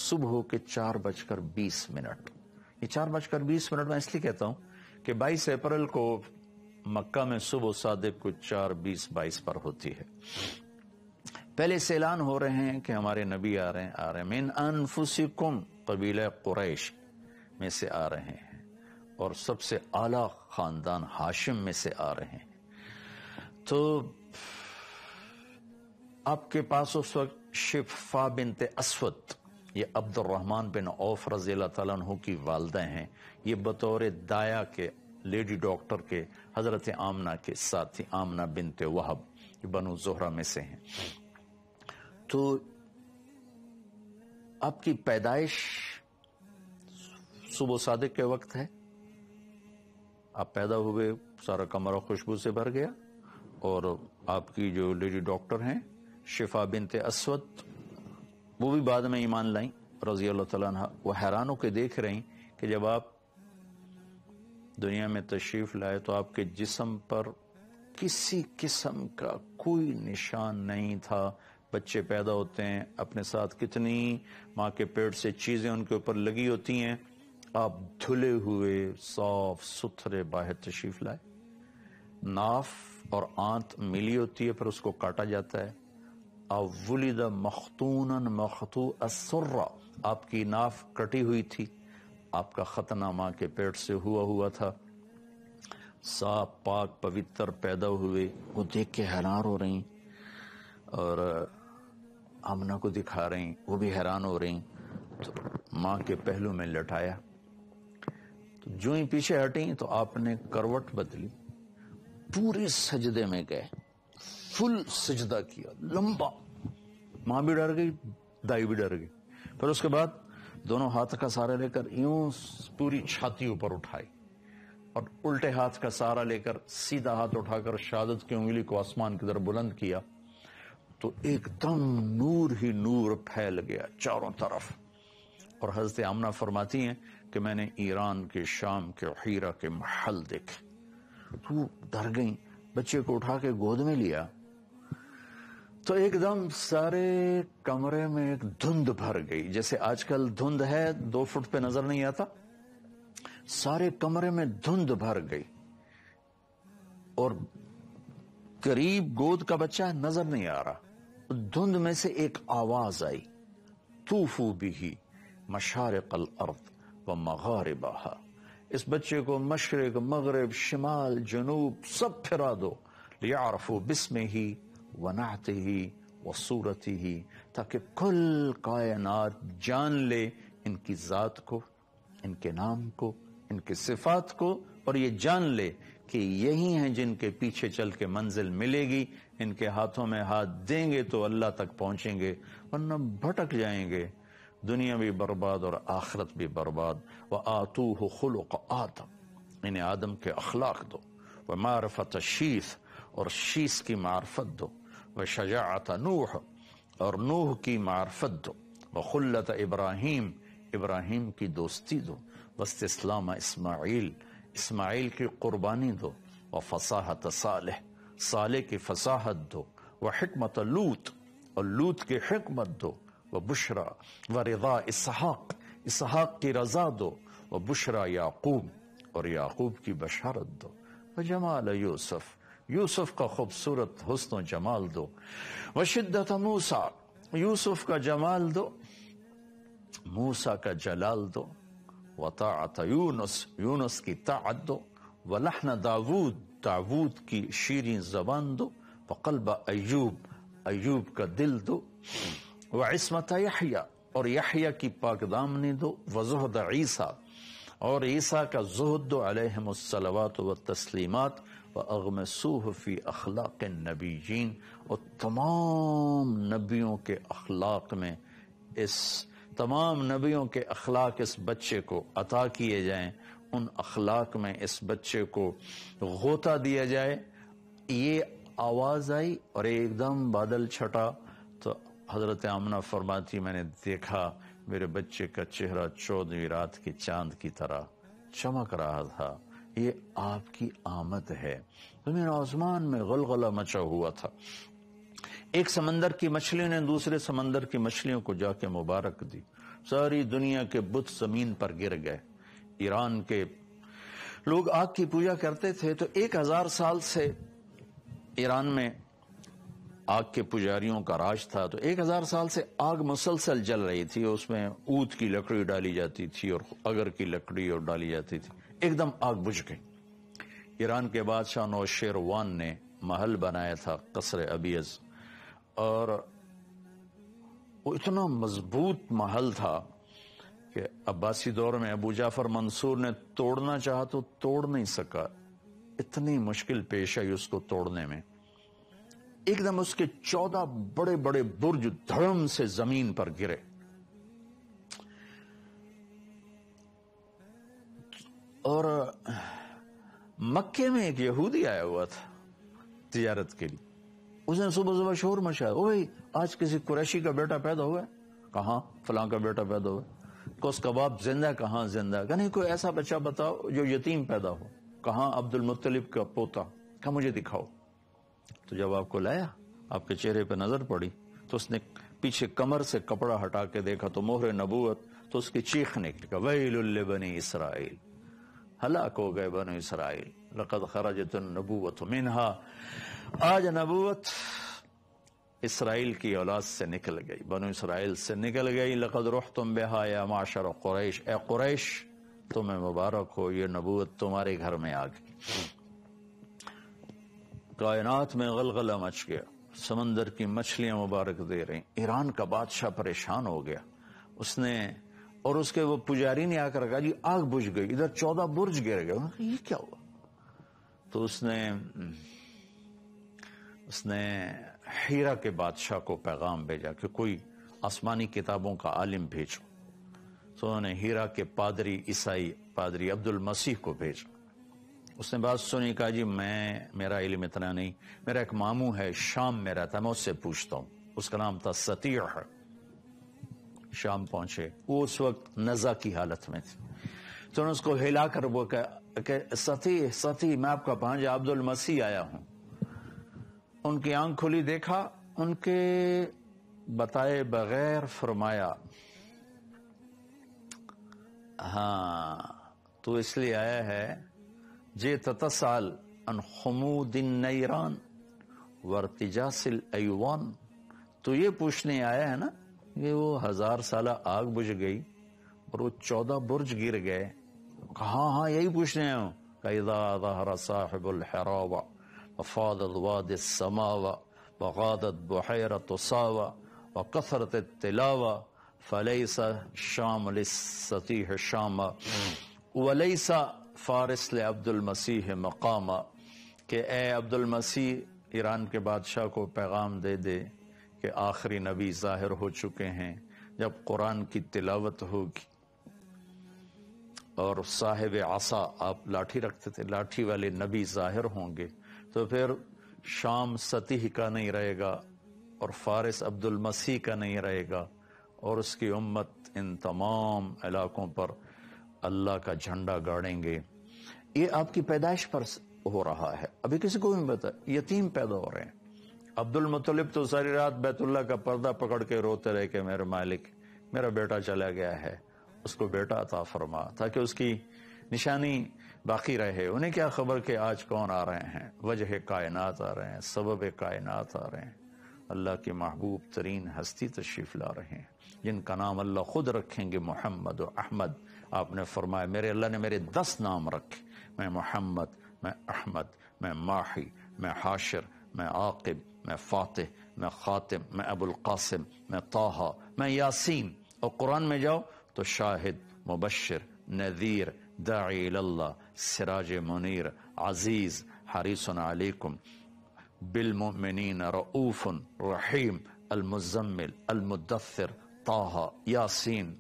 صبح کے 4:20 یہ 4:20 میں اس لیے کہتا ہوں کہ 22 اپریل کو مکہ میں صبح صادق کو 4:20-22 پر ہوتی ہے. پہلے سے اعلان ہو رہے ہیں کہ ہمارے نبی آ رہے ہیں. من انفسکم، قبیلہ قریش میں سے آ رہے ہیں اور سب سے اعلیٰ خاندان ہاشم میں سے آ رہے ہیں. تو آپ کے پاس اس وقت شفا بنت اسود، یہ عبد الرحمن بن عوف رضی اللہ تعالیٰ عنہ کی والدہ ہیں. یہ بطور دایا کے لیڈی ڈاکٹر کے حضرت آمنہ کے ساتھی، آمنہ بنت وہب، یہ بنو زہرہ میں سے ہیں. تو آپ کی پیدائش صبح صادق کے وقت ہے. آپ پیدا ہوئے، سارا کمرہ خوشبو سے بھر گیا، اور آپ کی جو لیڈی ڈاکٹر ہیں شفا بنت اسود، وہ بھی بعد میں ایمان لائیں رضی اللہ تعالیٰ عنہ. وہ حیران ہو کے دیکھ رہی کہ جب آپ دنیا میں تشریف لائے تو آپ کے جسم پر کسی قسم کا کوئی نشان نہیں تھا. بچے پیدا ہوتے ہیں، اپنے ساتھ کتنی ماں کے پیٹ سے چیزیں ان کے اوپر لگی ہوتی ہیں. آپ دھلے ہوئے صاف ستھرے باہر تشریف لائے. ناف اور آنت ملی ہوتی ہے، پھر اس کو کاٹا جاتا ہے. ولد مختونا مقطوع السرہ، آپ کی ناف کٹی ہوئی تھی. آپ کا ختنہ ماں کے پیٹ سے ہوا تھا. صاف پاک پوتر پیدا ہوئے. وہ دیکھ کے حیران ہو رہی اور آمنہ کو دکھا رہی، وہ بھی حیران ہو رہی. تو ماں کے پہلو میں لٹایا. تو جو ہی پیچھے ہٹی تو آپ نے کروٹ بدلی، پورے سجدے میں گئے، فل سجدہ کیا لمبا. ماں بھی ڈر گئی، دائی بھی ڈر گئی. پھر اس کے بعد دونوں ہاتھ کا سہارا لے کر یوں پوری چھاتی اوپر اٹھائی، اور الٹے ہاتھ کا سہارا لے کر سیدھا ہاتھ اٹھا کر شہادت کی انگلی کو آسمان کی طرف بلند کیا. تو ایک دم نور ہی نور پھیل گیا چاروں طرف. اور حضرت آمنہ فرماتی ہیں کہ میں نے ایران کے، شام کے، حیرہ کے محل دیکھے. تو ڈر گئیں، بچے کو اٹھا کے گود میں لیا تو ایک دم سارے کمرے میں ایک دھند بھر گئی. جیسے آج کل دھند ہے 2 فٹ پہ نظر نہیں آتا، سارے کمرے میں دھند بھر گئی. اور قریب گود کا بچہ نظر نہیں آ رہا. دھند میں سے ایک آواز آئی، طوفوا بہ مشارق الارض ومغاربہا، اس بچے کو مشرق، مغرب، شمال، جنوب سب پھرا دو. لیعرفوا باسمہ ونعتہ وصورتہ، تاکہ کل کائنات جان لے ان کی ذات کو، ان کے نام کو، ان کے صفات کو، اور یہ جان لے کہ یہی ہیں جن کے پیچھے چل کے منزل ملے گی. ان کے ہاتھوں میں ہاتھ دیں گے تو اللہ تک پہنچیں گے، ورنہ بھٹک جائیں گے. دنیا بھی برباد اور آخرت بھی برباد. وآتوہ خلق آدم، انہیں آدم کے اخلاق دو. ومعرفت شیث، اور شیث کی معرفت دو. وشجاعت نوح، اور نوح کی معرفت دو. وخلت ابراہیم، ابراہیم کی دوستی دو. واستسلام اسماعیل، اسماعیل کی قربانی دو. وفصاحت صالح، صالح کی فصاحت دو. وحکمت لوط، اور لوط کی حکمت دو. وبشرا ورضا اسحاق، اسحاق کی رضا دو. وبشرا یعقوب، اور یعقوب کی بشارت دو. وجمال یوسف، یوسف کا خوبصورت حسن و جمال دو. وشدت موسیٰ، یوسف کا جمال دو، موسیٰ کا جلال دو. وطاعت یونس، یونس کی طاعت دو. ولحن داود، داود کی شیریں زبان دو. وقلب ایوب، ایوب کا دل دو. وعصمت یحییٰ، اور یحییٰ کی پاک دامنی دو. وزہد عیسیٰ، اور عیسیٰ کا زہد دو علیہم الصلوات والتسلیمات. وَأَغْمَسُوهُ فِي أَخْلَاقِ النَّبِيِّينَ، اور تمام نبیوں کے اخلاق میں، اس تمام نبیوں کے اخلاق اس بچے کو عطا کیے جائیں، ان اخلاق میں اس بچے کو غوطہ دیا جائے. یہ آواز آئی اور ایک دم بادل چھٹا. تو حضرت آمنہ فرماتی میں نے دیکھا میرے بچے کا چہرہ 14ویں رات کے چاند کی طرح چمک رہا تھا. یہ آپ کی آمد ہے. زمین آسمان میں غلغلہ مچا ہوا تھا. ایک سمندر کی مچھلی نے دوسرے سمندر کی مچھلیوں کو جا کے مبارک دی. ساری دنیا کے بت زمین پر گر گئے. ایران کے لوگ آگ کی پوجا کرتے تھے، تو 1000 سال سے ایران میں آگ کے پجاریوں کا راج تھا. تو 1000 سال سے آگ مسلسل جل رہی تھی. اس میں اود کی لکڑی ڈالی جاتی تھی اور اگر کی لکڑی اور ڈالی جاتی تھی. ایک دم آگ بجھ گئی. ایران کے بادشاہ نوشیروان نے محل بنایا تھا قصر ابیض، اور وہ اتنا مضبوط محل تھا کہ عباسی دور میں ابو جعفر منصور نے توڑنا چاہا تو توڑ نہیں سکا. اتنی مشکل پیش آئی اس کو توڑنے میں. ایک دم اس کے 14 بڑے بڑے برج دھڑم سے زمین پر گرے. اور مکے میں ایک یہودی آیا ہوا تھا تجارت کے لیے. اس نے صبح صبح شور مچایا، اوے آج کسی قریشی کا بیٹا پیدا ہوا ہے. کہاں؟ فلاں کا بیٹا پیدا ہوا ہے. کوس کباب زندہ؟ کہاں زندہ؟ کہ نہیں، کوئی ایسا بچہ بتاؤ جو یتیم پیدا ہو. کہاں؟ عبد المطلب کا پوتا. کہا مجھے دکھاؤ. تو جب آپ کو لایا، آپ کے چہرے پہ نظر پڑی تو اس نے پیچھے کمر سے کپڑا ہٹا کے دیکھا تو مہر نبوت. تو اس کی چیخ نکلی، ویل لبنی اسرائیل، ہلاک ہو گئے بنو اسرائیل، لقد خرجت النبوت منہا. آج نبوت اسرائیل کی اولاد سے نکل گئی، بنو اسرائیل سے نکل گئی. لقد رحتم بہا یا معشر قریش، اے قریش تمہیں مبارک ہو، یہ نبوت تمہارے گھر میں آ گئی. کائنات میں غلغلہ مچ گیا، سمندر کی مچھلیاں مبارک دے رہی. ایران کا بادشاہ پریشان ہو گیا. اس نے اور اس کے وہ پجاری نے آ کر کہا جی آگ بجھ گئی، ادھر 14 برج گر گئے. یہ کیا ہوا؟ تو اس نے ہیرا کے بادشاہ کو پیغام بھیجا کہ کوئی آسمانی کتابوں کا عالم بھیجو. تو انہوں نے ہیرا کے پادری عیسائی پادری عبد المسیح کو بھیجا. اس نے بات سنی، کہا جی میرا علم اتنا نہیں، میرا ایک ماموں ہے شام میں رہتا ہے، میں اس سے پوچھتا ہوں. اس کا نام تھا سطیع. شام پہنچے، وہ اس وقت نزا کی حالت میں تھے. تو انہوں نے اس کو ہلا کر وہ کہ سطیع میں آپ کا بھانجا عبد المسیح آیا ہوں. ان کی آنکھ کھلی، دیکھا، ان کے بتائے بغیر فرمایا ہاں تو اس لیے آیا ہے جے تتسال ان خمود النیران وارتجاس الایوان. تو یہ پوچھنے آیا ہے نا کہ وہ 1000 سالہ آگ بجھ گئی اور وہ 14 برج گر گئے. کہاں؟ ہاں یہی پوچھنے آیا ہوں. اذا ظہر صاحب الحراوہ وفاضت واد السماوہ وغادت بحیرۃ صاوہ وکثرت التلاوہ فلیس شام للسطیح شامہ ولیس فارس لعبد المسیح مقامہ. کہ اے عبد المسیح ایران کے بادشاہ کو پیغام دے دے کہ آخری نبی ظاہر ہو چکے ہیں. جب قرآن کی تلاوت ہوگی اور صاحب عصا، آپ لاٹھی رکھتے تھے، لاٹھی والے نبی ظاہر ہوں گے تو پھر شام سطیح کا نہیں رہے گا اور فارس عبد المسیح کا نہیں رہے گا، اور اس کی امت ان تمام علاقوں پر اللہ کا جھنڈا گاڑیں گے. یہ آپ کی پیدائش پر ہو رہا ہے. ابھی کسی کو بھی پتا، یتیم پیدا ہو رہے ہیں. عبد المطلب تو ساری رات بیت اللہ کا پردہ پکڑ کے روتے رہے کہ میرے مالک میرا بیٹا چلا گیا ہے، اس کو بیٹا عطا فرما، تاکہ اس کی نشانی باقی رہے. انہیں کیا خبر کہ آج کون آ رہے ہیں؟ وجہ کائنات آ رہے ہیں، سبب کائنات آ رہے ہیں. اللہ کی محبوب ترین ہستی تشریف لا رہے ہیں جن کا نام اللہ خود رکھیں گے، محمد و احمد. آپ نے فرمایا میرے اللہ نے میرے 10 نام رکھے، میں محمد، میں احمد، میں ماحی، میں حاشر، میں عاقب، میں فاتح، میں خاتم، میں ابو القاسم، میں طٰہٰ، میں یاسین. اور قرآن میں جاؤ تو شاہد، مبشر، نذیر، داعی اللہ، سراج منیر، عزیز، حریص علیکم، بالمؤمنین رؤوف رحیم، المزمل، المدثر، طٰہٰ، یاسین.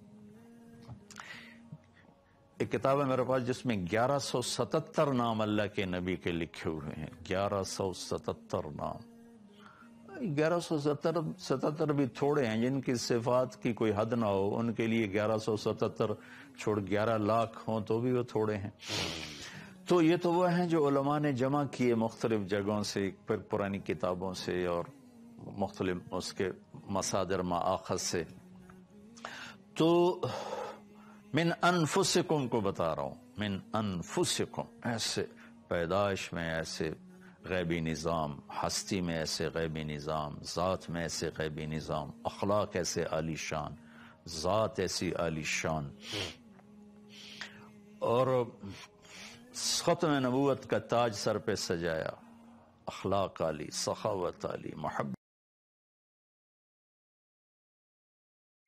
ایک کتاب ہے میرے پاس جس میں 1177 نام اللہ کے نبی کے لکھے ہوئے ہیں. 1177 نام. 1177 بھی تھوڑے ہیں. جن کی صفات کی کوئی حد نہ ہو ان کے لیے 1177 چھوڑ 11 لاکھ ہوں تو بھی وہ تھوڑے ہیں. تو یہ تو وہ ہیں جو علماء نے جمع کیے مختلف جگہوں سے، پھر پرانی کتابوں سے اور مختلف اس کے مصادر مآخذ سے. تو من انفسکم کو بتا رہا ہوں، من انفسکم، ایسے پیدائش میں ایسے غیبی نظام، ہستی میں ایسے غیبی نظام، ذات میں ایسے غیبی نظام، اخلاق ایسے عالی شان، ذات ایسی عالی شان، اور ختم نبوت کا تاج سر پہ سجایا، اخلاق عالی، سخاوت عالی، محبت.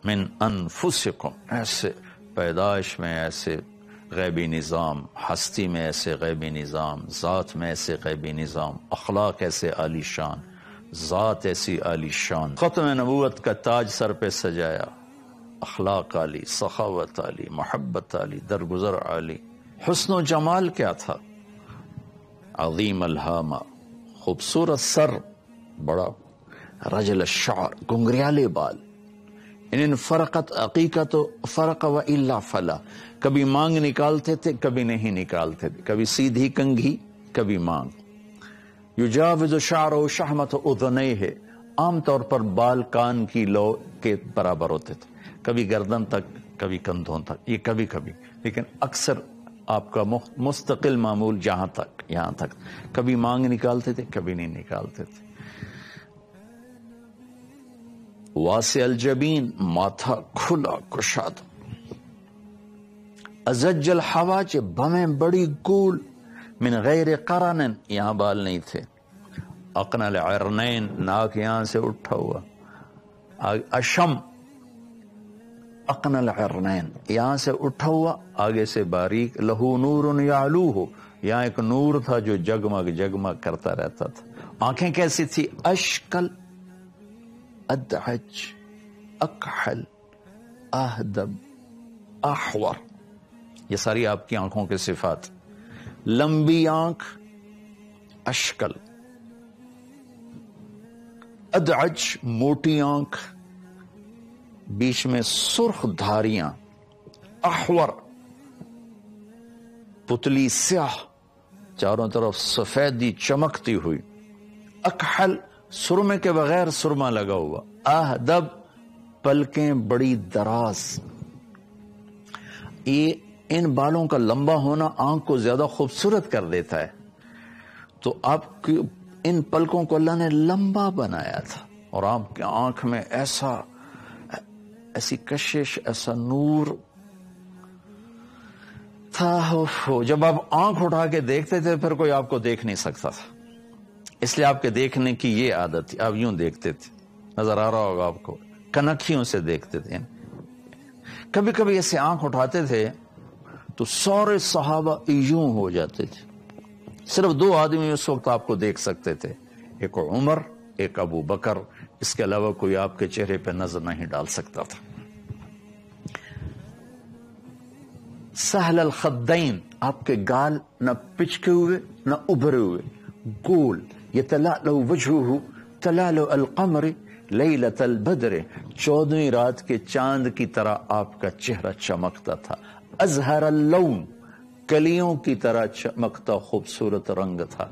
من انفسکم، ایسے پیدائش میں ایسے غیبی نظام، ہستی میں ایسے غیبی نظام، ذات میں ایسے غیبی نظام، اخلاق ایسے عالی شان، ذات ایسی عالی شان، ختم نبوت کا تاج سر پہ سجایا، اخلاق عالی، سخاوت عالی، محبت عالی، درگزر عالی. حسن و جمال کیا تھا؟ عظیم الہامہ، خوبصورت سر، بڑا رجل الشعر، گنگریالے بال. ان فرقت عقیقت و فرق و الا فلا، کبھی مانگ نکالتے تھے کبھی نہیں نکالتے تھے، کبھی سیدھی کنگھی کبھی مانگ. یجاوز شعرہ شحمت اذنیہ، عام طور پر بال کان کی لو کے برابر ہوتے تھے، کبھی گردن تک کبھی کندھوں تک، یہ کبھی کبھی، لیکن اکثر آپ کا مستقل معمول جہاں تک یہاں تک. کبھی مانگ نکالتے تھے کبھی نہیں نکالتے تھے. واسع الجبین، ماتھا کھلا کشاد. ازج الحواج، بمیں بڑی گول. من غیر قرن، یہاں بال نہیں تھے. اقن العرنین، ناک یہاں سے اٹھا ہوا. اشم، اقن العرنین، یہاں سے اٹھا ہوا آگے سے باریک. لہو نور یعلوہ، یہاں ایک نور تھا جو جگمگ جگمگ کرتا رہتا تھا. آنکھیں کیسی تھی؟ اشکل، ادعج، اکحل، اہدب، احور، یہ ساری آپ کی آنکھوں کے صفات. لمبی آنکھ، اشکل. ادعج، موٹی آنکھ، بیچ میں سرخ دھاریاں. احور، پتلی سیاہ، چاروں طرف سفیدی چمکتی ہوئی. اکحل، سرمے کے بغیر سرما لگا ہوا. اہدب، پلکیں بڑی دراز. یہ ان بالوں کا لمبا ہونا آنکھ کو زیادہ خوبصورت کر دیتا ہے، تو آپ کی ان پلکوں کو اللہ نے لمبا بنایا تھا، اور آپ کی آنکھ میں ایسی کشش، ایسا نور تھا. جب آپ آنکھ اٹھا کے دیکھتے تھے پھر کوئی آپ کو دیکھ نہیں سکتا تھا، اس لیے آپ کے دیکھنے کی یہ عادت تھی. آپ یوں دیکھتے تھے، نظر آ رہا ہوگا آپ کو، کنکھیوں سے دیکھتے تھے. کبھی کبھی ایسے آنکھ اٹھاتے تھے تو سارے صحابہ یوں ہو جاتے تھے. صرف 2 آدمی اس وقت آپ کو دیکھ سکتے تھے، ایک عمر، ایک ابو بکر. اس کے علاوہ کوئی آپ کے چہرے پہ نظر نہیں ڈال سکتا تھا. سہل الخدین، آپ کے گال نہ پچکے ہوئے نہ ابھرے ہوئے، گول. یتلألؤ وجهه تلألؤ القمر لیلۃ البدر، 14ویں رات کے چاند کی طرح آپ کا چہرہ چمکتا تھا. ازہر اللون، کلیوں کی طرح چمکتا خوبصورت رنگ تھا.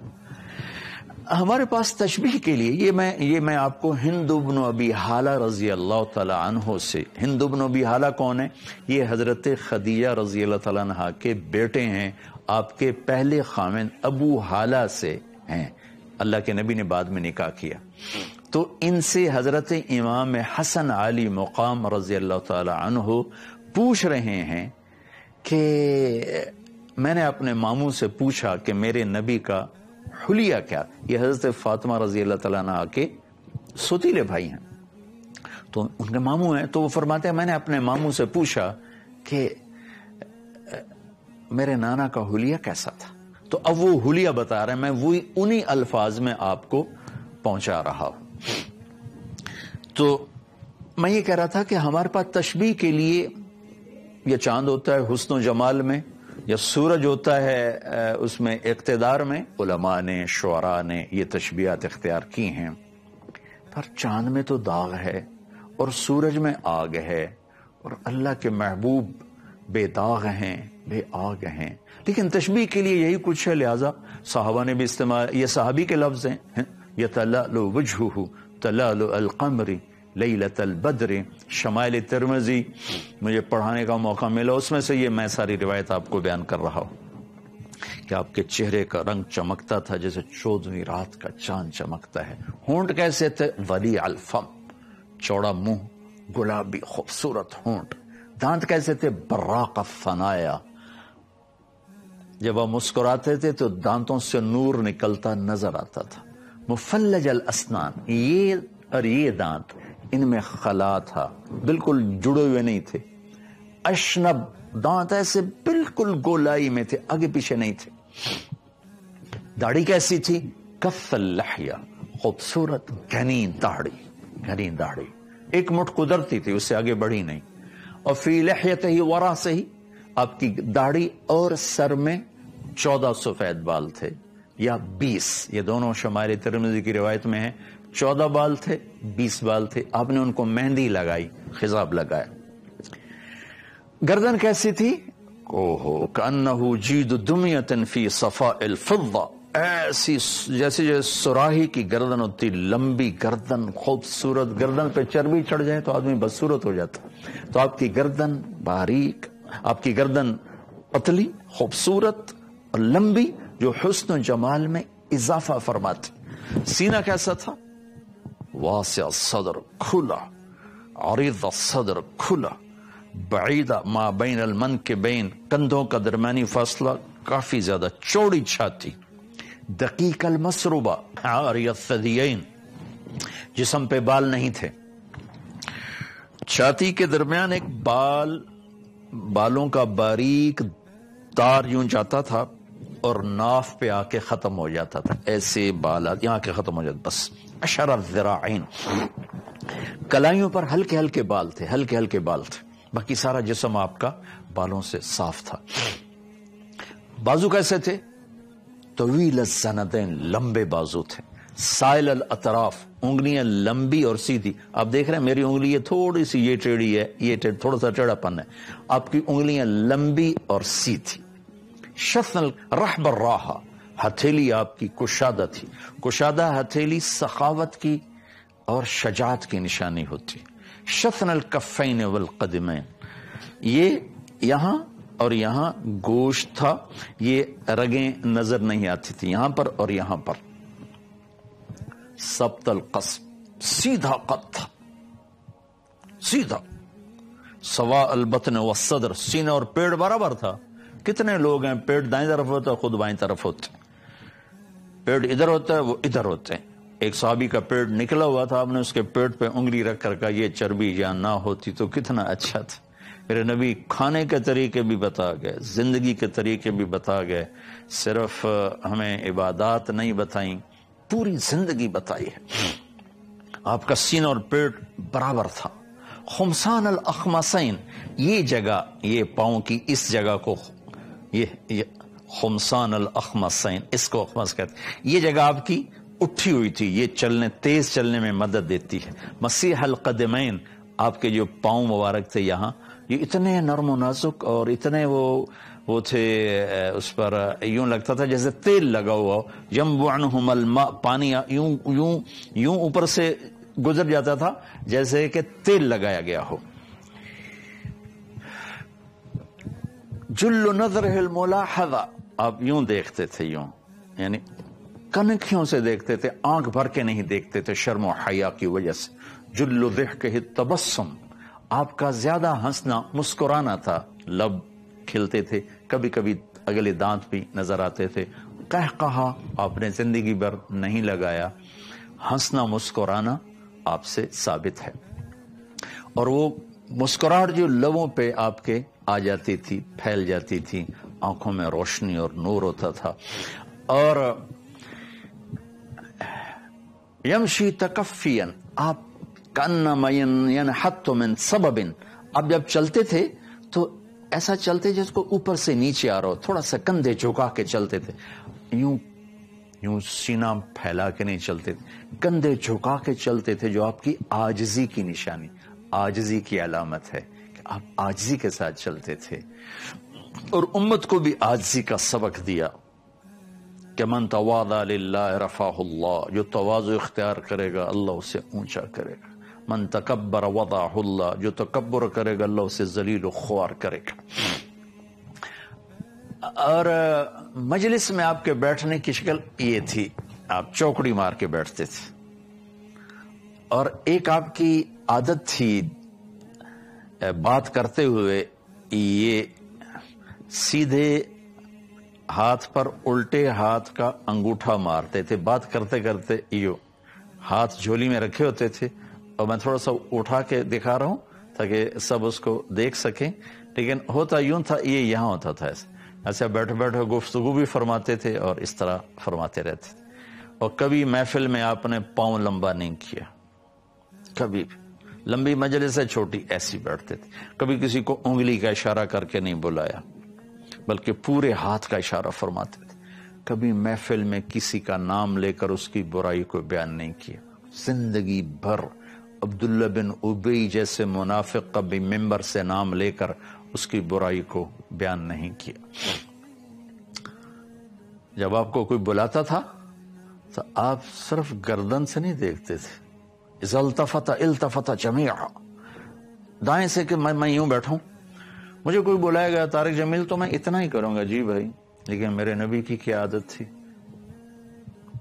ہمارے پاس تشبیہ کے لیے یہ میں آپ کو ہند بن ابی حالہ رضی اللہ تعالی عنہ سے. ہند بن ابی حالہ کون ہے؟ یہ حضرت خدیجہ رضی اللہ تعالی عنہ کے بیٹے ہیں. آپ کے پہلے خاوند ابو حالہ سے ہیں، اللہ کے نبی نے بعد میں نکاح کیا. تو ان سے حضرت امام حسن علی مقام رضی اللہ تعالی عنہ پوچھ رہے ہیں کہ میں نے اپنے ماموں سے پوچھا کہ میرے نبی کا حلیہ کیا. یہ حضرت فاطمہ رضی اللہ تعالیٰ عنہ کے سوتیلے بھائی ہیں، تو ان کے ماموں ہیں. تو وہ فرماتے ہیں میں نے اپنے ماموں سے پوچھا کہ میرے نانا کا حلیہ کیسا تھا. تو اب وہ حلیہ بتا رہے ہیں، میں وہی انہی الفاظ میں آپ کو پہنچا رہا ہوں. تو میں یہ کہہ رہا تھا کہ ہمارے پاس تشبیہ کے لیے یہ چاند ہوتا ہے حسن و جمال میں، یا سورج ہوتا ہے اس میں اقتدار میں. علماء نے، شعراء نے یہ تشبیہات اختیار کی ہیں. پر چاند میں تو داغ ہے اور سورج میں آگ ہے، اور اللہ کے محبوب بے داغ ہیں، بے آگ ہیں. لیکن تشبیہ کے لیے یہی کچھ ہے، لہذا صحابہ نے بھی استعمال، یہ صحابی کے لفظ ہیں. یتلألؤ وجهه تلألؤ القمر لیلۃ البدر، شمائل ترمذی مجھے پڑھانے کا موقع ملا، اس میں سے یہ میں ساری روایت آپ کو بیان کر رہا ہوں کہ آپ کے چہرے کا رنگ چمکتا تھا جیسے 14ویں رات کا چاند چمکتا ہے. ہونٹ کیسے تھے؟ ولی الفم، چوڑا منہ، گلابی خوبصورت ہونٹ. دانت کیسے تھے؟ براق الثنایا، جب آپ مسکراتے تھے تو دانتوں سے نور نکلتا نظر آتا تھا. مفلج الاسنان، یہ اور یہ دانت ان میں خلا تھا، بالکل جڑے ہوئے نہیں تھے. اشنب، دانت ایسے بالکل گولائی میں تھے، آگے پیچھے نہیں تھے. داڑھی کیسی تھی؟ کف اللحیہ، خوبصورت گھنی داڑھی، گھنی داڑھی ایک مٹھ قدرتی تھی، اس سے آگے بڑھی نہیں. اور فی لحیتہ ورا سے ہی آپ کی داڑھی اور سر میں 14 سفید بال تھے یا 20، یہ دونوں شمائل ترمذی کی روایت میں ہیں. 14 بال تھے، 20 بال تھے. آپ نے ان کو مہندی لگائی، خضاب لگایا. گردن کیسی تھی؟ اوہو کأنہ جید دمیۃ فی صفاء الفضہ، ایسی جیسے سراہی کی گردن ہوتی، لمبی گردن، خوبصورت. گردن پہ چربی چڑھ جائے تو آدمی بدصورت ہو جاتا. تو آپ کی گردن باریک، آپ کی گردن پتلی، خوبصورت اور لمبی، جو حسن و جمال میں اضافہ فرماتی. سینہ کیسا تھا؟ واسع الصدر، کھلا، عریض الصدر، کھلا، بعیدہ ما بین المنکبین، کندھوں کا درمیانی فاصلہ کافی زیادہ، چوڑی چھاتی. دقیق المسروبہ، عاری الثدیین، جسم پہ بال نہیں تھے. چھاتی کے درمیان ایک بالوں کا باریک تار یوں جاتا تھا اور ناف پہ آ کے ختم ہو جاتا تھا. ایسے بال یہاں کے ختم ہو جاتے بس. اشر الذراعین، کلائیوں پر ہلکے ہلکے بال تھے، ہلکے ہلکے بال تھے. باقی سارا جسم آپ کا بالوں سے صاف تھا. بازو کیسے تھے؟ طویل الزندین، لمبے بازو تھے. سائل الاطراف، انگلیاں لمبی اور سیدھی. آپ دیکھ رہے ہیں میری انگلی یہ تھوڑی سی یہ ٹیڑھی ہے، یہ تھوڑا سا ٹیڑھا پن ہے. آپ کی انگلیاں لمبی اور سیدھی. شفن رحب الراحہ، ہتھیلی آپ کی کشادہ تھی. کشادہ ہتھیلی سخاوت کی اور شجاعت کی نشانی ہوتی. شفن الکفین والقدمین، یہ یہاں اور یہاں گوشت تھا، یہ رگیں نظر نہیں آتی تھی یہاں پر اور یہاں پر. سبط القصب، سیدھا قد تھا، سیدھا. سوا البطن والصدر، سینہ اور پیٹ برابر تھا. کتنے لوگ ہیں پیٹ دائیں طرف ہوتا ہے، خود بائیں طرف ہوتے ہیں. پیٹ ادھر ہوتا ہے، وہ ادھر ہوتے ہیں. ایک صحابی کا پیٹ نکلا ہوا تھا، آپ نے اس کے پیٹ پہ انگلی رکھ کر کہا یہ چربی یہاں نہ ہوتی تو کتنا اچھا تھا. میرے نبی کھانے کے طریقے بھی بتا گئے، زندگی کے طریقے بھی بتا گئے. صرف ہمیں عبادات نہیں بتائیں، پوری زندگی بتائی ہے. آپ کا سینہ اور پیٹ برابر تھا. خمسان الاخمسین، یہ جگہ، یہ پاؤں کی اس جگہ کو یہ خمسان الاخمسین، اس کو اخمس کہتے ہیں. یہ جگہ آپ کی اٹھی ہوئی تھی، یہ چلنے، تیز چلنے میں مدد دیتی ہے. مسیح القدمین، آپ کے جو پاؤں مبارک تھے یہاں، یہ اتنے نرم و نازک اور اتنے وہ تھے، اس پر یوں لگتا تھا جیسے تیل لگا ہوا ہو. ينبع عنہم الماء، پانی یوں اوپر سے گزر جاتا تھا جیسے کہ تیل لگایا گیا ہو. جل نظرہ الملاحظہ، آپ یوں دیکھتے تھے، یوں یعنی کنکھیوں سے دیکھتے تھے، آنکھ بھر کے نہیں دیکھتے تھے شرم و حیا کی وجہ سے. جل ضحکہ التبسم، آپ کا زیادہ ہنسنا، مسکرانا تھا. لب کھلتے تھے، کبھی کبھی اگلے دانت بھی نظر آتے تھے. قہقہا آپ نے زندگی بھر نہیں لگایا. ہنسنا مسکرانا آپ سے ثابت ہے. اور وہ مسکراہٹ جو لبوں پہ آپ کے آ جاتی تھی، پھیل جاتی تھی، آنکھوں میں روشنی اور نور ہوتا تھا. اور یمشی تکفین، آپ کانما ینحط من سبب، آپ جب چلتے تھے تو ایسا چلتے جس کو اوپر سے نیچے آ رہا ہو، تھوڑا سا کندھے جھکا کے چلتے تھے. یوں سینہ پھیلا کے نہیں چلتے تھے، کندھے جھکا کے چلتے تھے، جو آپ کی عاجزی کی نشانی، عاجزی کی علامت ہے کہ آپ عاجزی کے ساتھ چلتے تھے. اور امت کو بھی عاجزی کا سبق دیا کہ من تواضع للہ رفعہ اللہ، جو تواضع اختیار کرے گا اللہ اسے اونچا کرے گا. من تکبر وضعہ اللہ، جو تکبر کرے گا اللہ اسے ذلیل و خوار کرے گا۔ اور مجلس میں آپ کے بیٹھنے کی شکل یہ تھی، آپ چوکڑی مار کے بیٹھتے تھے، اور ایک آپ کی عادت تھی بات کرتے ہوئے یہ سیدھے ہاتھ پر الٹے ہاتھ کا انگوٹھا مارتے تھے، بات کرتے کرتے یہ ہاتھ جھولی میں رکھے ہوتے تھے، اور میں تھوڑا سا اٹھا کے دکھا رہا ہوں تاکہ سب اس کو دیکھ سکیں، لیکن ہوتا یوں تھا، یہ یہاں ہوتا تھا ایسے بیٹھے بیٹھے گفتگو بھی فرماتے تھے اور اس طرح فرماتے رہتے تھے۔ اور کبھی محفل میں آپ نے پاؤں لمبا نہیں کیا، کبھی بھی، لمبی مجلس ہے چھوٹی ایسی بیٹھتے تھے، کبھی کسی کو انگلی کا اشارہ کر کے نہیں بلایا بلکہ پورے ہاتھ کا اشارہ فرماتے تھے، کبھی محفل میں کسی کا نام لے کر اس کی برائی کو بیان نہیں کیا، زندگی بھر عبداللہ بن ابی جیسے منافق کا بھی ممبر سے نام لے کر اس کی برائی کو بیان نہیں کیا۔ جب آپ کو کوئی بلاتا تھا تو آپ صرف گردن سے نہیں دیکھتے تھے، اذا التفت التفت جمیعا، دائیں سے کہ میں یوں بیٹھوں، مجھے کوئی بلائے گا طارق جمیل تو میں اتنا ہی کروں گا، جی بھائی، لیکن میرے نبی کی کیا عادت تھی،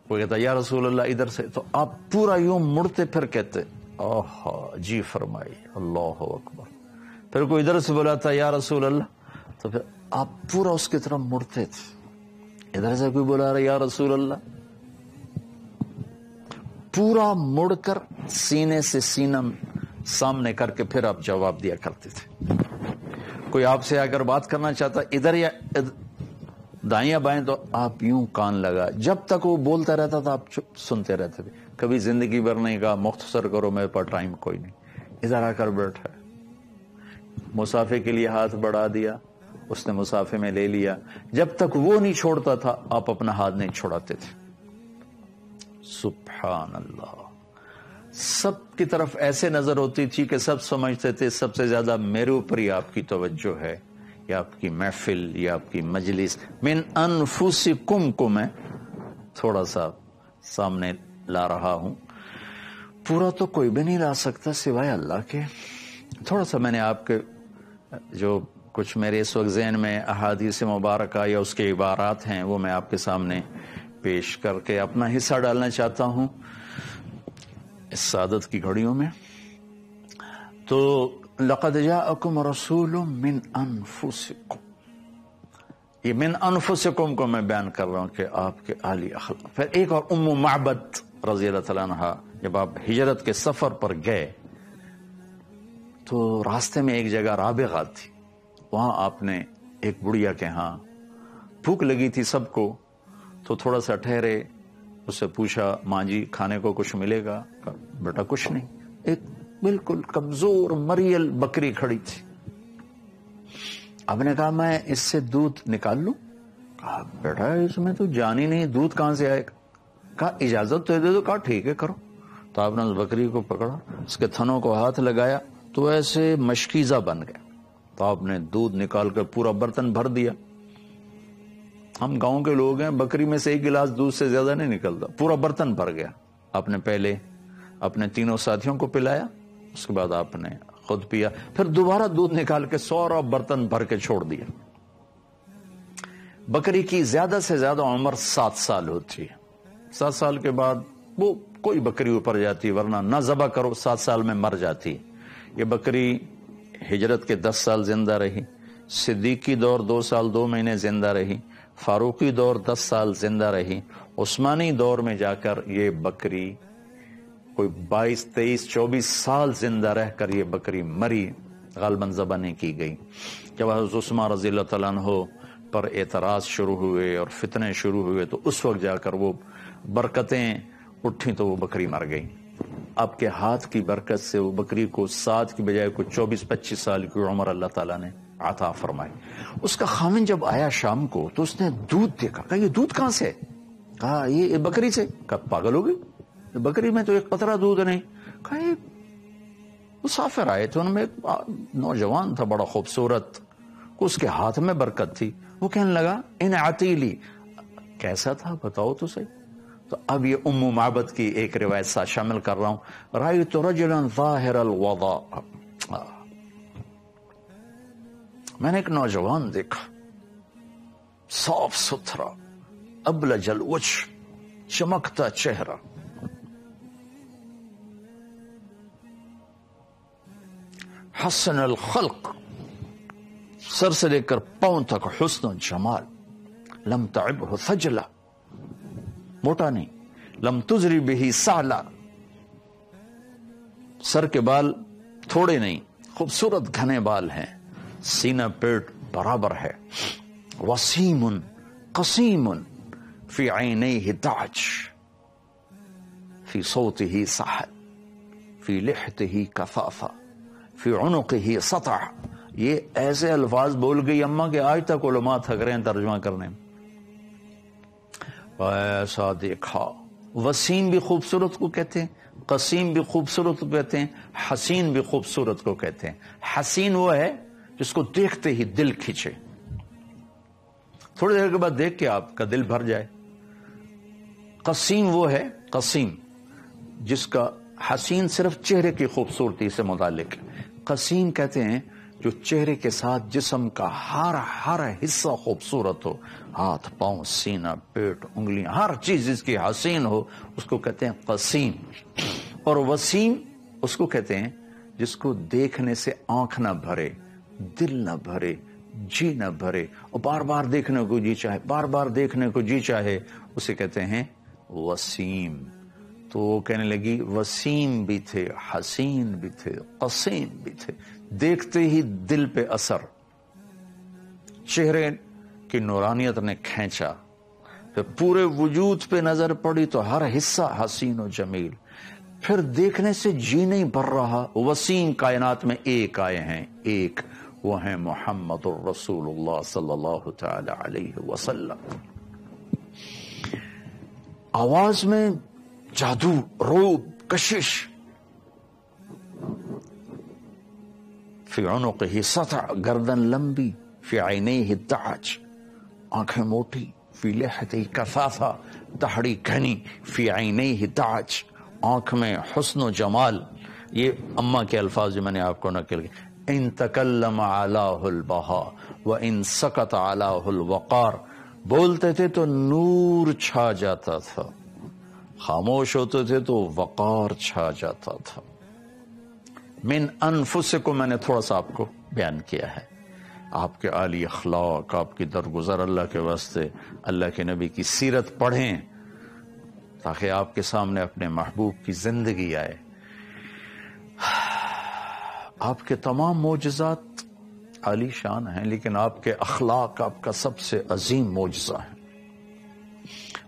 وہ کہتا یا رسول اللہ ادھر سے، تو آپ پورا یوں مڑتے پھر کہتے آہا جی فرمائی، اللہ اکبر۔ پھر کوئی ادھر سے بلاتا یا رسول اللہ تو پھر آپ پورا اس کی طرف مڑتے تھے، ادھر سے کوئی بلا رہا یا رسول اللہ، پورا مڑ کر سینے سے سینہ سامنے کر کے پھر آپ جواب دیا کرتے تھے۔ کوئی آپ سے اگر بات کرنا چاہتا ادھر یا دائیں یا بائیں تو آپ یوں کان لگا، جب تک وہ بولتا رہتا تھا آپ چپ سنتے رہتے تھے، کبھی زندگی بھر نہیں کہا مختصر کرو میرے پاس ٹائم کوئی نہیں، ادھر آ کر بیٹھا ہے، مسافے کے لیے ہاتھ بڑھا دیا، اس نے مسافے میں لے لیا، جب تک وہ نہیں چھوڑتا تھا آپ اپنا ہاتھ نہیں چھوڑاتے تھے۔ سبحان اللہ، سب کی طرف ایسے نظر ہوتی تھی کہ سب سمجھتے تھے سب سے زیادہ میرے اوپر ہی آپ کی توجہ ہے، یا آپ کی محفل یا آپ کی مجلس، من انفسکم کو میں تھوڑا سا سامنے لا رہا ہوں، پورا تو کوئی بھی نہیں لا سکتا سوائے اللہ کے۔ تھوڑا سا میں نے آپ کے جو کچھ میرے اس وقت ذہن میں احادیث مبارکہ یا اس کے عبارات ہیں وہ میں آپ کے سامنے پیش کر کے اپنا حصہ ڈالنا چاہتا ہوں اس سعادت کی گھڑیوں میں۔ تو لقد جاءکم رسول من انفسکم، یہ من انفسکم کو میں بیان کر رہا ہوں کہ آپ کے اعلی اخلاق۔ پھر ایک اور ام معبد رضی اللہ تعالیٰ عنہ، جب آپ ہجرت کے سفر پر گئے تو راستے میں ایک جگہ رابغہ تھی، وہاں آپ نے ایک بڑھیا کے ہاں بھوک لگی تھی سب کو، تو تھوڑا سا ٹھہرے، اس سے پوچھا ماں جی کھانے کو کچھ ملے گا؟ بیٹا کچھ نہیں، ایک بالکل کمزور مریل بکری کھڑی تھی۔ اب نے کہا میں اس سے دودھ نکال لوں؟ کہا بیٹا اس میں تو جان ہی نہیں، دودھ کہاں سے آئے گا؟ کہا اجازت تو دے دو۔ کہا ٹھیک ہے کرو۔ تو آپ نے اس بکری کو پکڑا، اس کے تھنوں کو ہاتھ لگایا تو ایسے مشکیزہ بن گیا، تو آپ نے دودھ نکال کر پورا برتن بھر دیا۔ ہم گاؤں کے لوگ ہیں، بکری میں سے ایک گلاس دودھ سے زیادہ نہیں نکلتا، پورا برتن بھر گیا۔ آپ نے پہلے اپنے تینوں ساتھیوں کو پلایا، اس کے بعد آپ نے خود پیا، پھر دوبارہ دودھ نکال کے سورا برتن بھر کے چھوڑ دیا۔ بکری کی زیادہ سے زیادہ عمر 7 سال ہوتی ہے، 7 سال کے بعد وہ کوئی بکری اوپر جاتی، ورنہ نہ ذبح کرو 7 سال میں مر جاتی۔ یہ بکری ہجرت کے 10 سال زندہ رہی، صدیقی دور 2 سال 2 مہینے زندہ رہی، فاروقی دور 10 سال زندہ رہی، عثمانی دور میں جا کر یہ بکری کوئی 22 23 24 سال زندہ رہ کر یہ بکری مری، غالباً ذبح نہیں کی گئی۔ جب حضرت عثمان رضی اللہ تعالیٰ عنہ پر اعتراض شروع ہوئے اور فتنے شروع ہوئے تو اس وقت جا کر وہ برکتیں اٹھیں تو وہ بکری مر گئی۔ آپ کے ہاتھ کی برکت سے وہ بکری کو 7 کی بجائے کوئی 24-25 سال کی عمر اللہ تعالیٰ نے عطا فرمائی۔ اس کا خامن جب آیا شام کو تو اس نے دودھ دیکھا، کہا یہ دودھ کہاں سے؟ کہا یہ بکری سے۔ کہا پاگل ہو گئی، بکری میں تو ایک قطرہ دودھ نہیں۔ کہا یہ مسافر آئے تھے، ان میں ایک نوجوان تھا بڑا خوبصورت، اس کے ہاتھ میں برکت تھی۔ وہ کہنے لگا ان عتیلی، کیسا تھا بتاؤ تو صحیح۔ تو اب یہ ام معبد کی ایک روایت ساتھ شامل کر رہا ہوں. رأیت رجلا ظاہر الوضاء، میں نے ایک نوجوان دیکھا، صاف ستھرا، ابلج الوجه، چمکتا چہرہ، حسن الخلق، سر سے لے کر پاؤں تک حسن و جمال، لم تعبه ثجلہ، موٹا نہیں، لم تزری به سعلہ، سر کے بال تھوڑے نہیں، خوبصورت گھنے بال ہیں، سینہ پیٹ برابر ہے، وسیم قسیم، فی عینیہ تاج، فی صوتہ سحل، فی لحتہ کثافہ، فی عنقہ سطع. یہ ایسے الفاظ بول گئی اماں کہ آج تک علماء تھک رہے ہیں ترجمہ کرنے میں. ایسا دیکھا. وسیم بھی خوبصورت کو کہتے ہیں، قسیم بھی خوبصورت کو کہتے ہیں، حسین بھی خوبصورت کو کہتے ہیں. حسین وہ ہے جس کو دیکھتے ہی دل کھینچے، تھوڑی دیر کے بعد دیکھ کے آپ کا دل بھر جائے. قسیم وہ ہے، قسیم جس کا حسین صرف چہرے کی خوبصورتی سے متعلق ہے. قسیم کہتے ہیں جو چہرے کے ساتھ جسم کا ہر حصہ خوبصورت ہو، ہاتھ پاؤں سینہ پیٹ انگلیاں ہر چیز جس کی حسین ہو، اس کو کہتے ہیں قسیم. اور وسیم اس کو کہتے ہیں جس کو دیکھنے سے آنکھ نہ بھرے، دل نہ بھرے، جی نہ بھرے، اور بار بار دیکھنے کو جی چاہے، بار بار دیکھنے کو جی چاہے، اسے کہتے ہیں وسیم. تو وہ کہنے لگی وسیم بھی تھے، حسین بھی تھے، قسیم بھی تھے، دیکھتے ہی دل پہ اثر، چہرے کی نورانیت نے کھینچا، پھر پورے وجود پہ نظر پڑی تو ہر حصہ حسین و جمیل، پھر دیکھنے سے جی نہیں بھر رہا. وسیم کائنات میں ایک آئے ہیں، ایک، وہ ہیں محمد الرسول اللہ صلی اللہ تعالی علیہ وسلم. آواز میں جادو، روب، کشش. فی عنقہ سطع، گردن لمبی، فی عینیہ تاج، آنکھیں موٹی، فی لحیہ کثافہ، داڑھی گھنی، فی عینیہ تاج، آنکھ میں حسن و جمال. یہ اماں کے الفاظ جو میں نے آپ کو نقل کیے. ان تکلم علاہ البہا وان سکت علاہ الوقار، بولتے تھے تو نور چھا جاتا تھا، خاموش ہوتے تھے تو وقار چھا جاتا تھا. من انفسکم، میں نے تھوڑا سا آپ کو بیان کیا ہے. آپ کے عالی اخلاق، آپ کی درگزر، اللہ کے واسطے اللہ کے نبی کی سیرت پڑھیں تاکہ آپ کے سامنے اپنے محبوب کی زندگی آئے. آپ کے تمام معجزات عالی شان ہیں، لیکن آپ کے اخلاق آپ کا سب سے عظیم معجزہ ہے.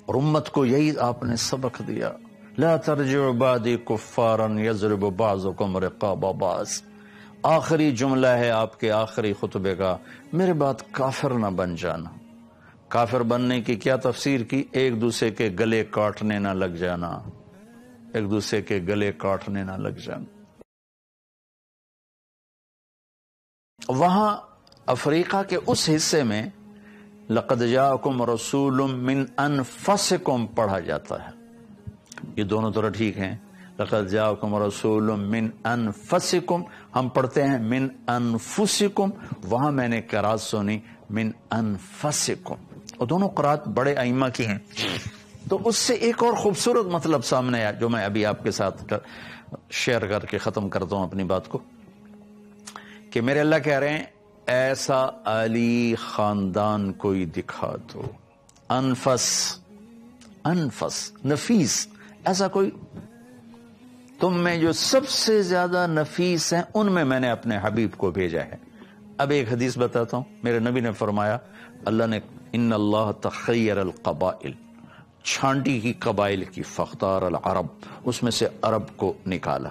اور امت کو یہی آپ نے سبق دیا، لا ترجعوا بعدی کفارا یضرب بعضکم رقاب بعض. آخری جملہ ہے آپ کے آخری خطبے کا، میرے بعد کافر نہ بن جانا. کافر بننے کی کیا تفسیر کی؟ ایک دوسرے کے گلے کاٹنے نہ لگ جانا، ایک دوسرے کے گلے کاٹنے نہ لگ جانا. وہاں افریقہ کے اس حصے میں لقد جاءکم رسول من انفسکم پڑھا جاتا ہے. یہ دونوں طرح ٹھیک ہیں. لقد جاءکم رسول من انفسکم، ہم پڑھتے ہیں من انفسکم، وہاں میں نے قرات سنی من انفسکم، اور دونوں قرات بڑے ائمہ کی ہیں. تو اس سے ایک اور خوبصورت مطلب سامنے آیا جو میں ابھی آپ کے ساتھ شیئر کر کے ختم کرتا ہوں اپنی بات کو، کہ میرے اللہ کہہ رہے ہیں ایسا علی خاندان کوئی دکھا دو. انفس، انفس نفیس، ایسا کوئی تم میں جو سب سے زیادہ نفیس ہیں ان میں نے اپنے حبیب کو بھیجا ہے. اب ایک حدیث بتاتا ہوں. میرے نبی نے فرمایا، اللہ نے ان اللہ تخیر القبائل، چھانٹی کی قبائل کی، فاختار العرب، اس میں سے عرب کو نکالا.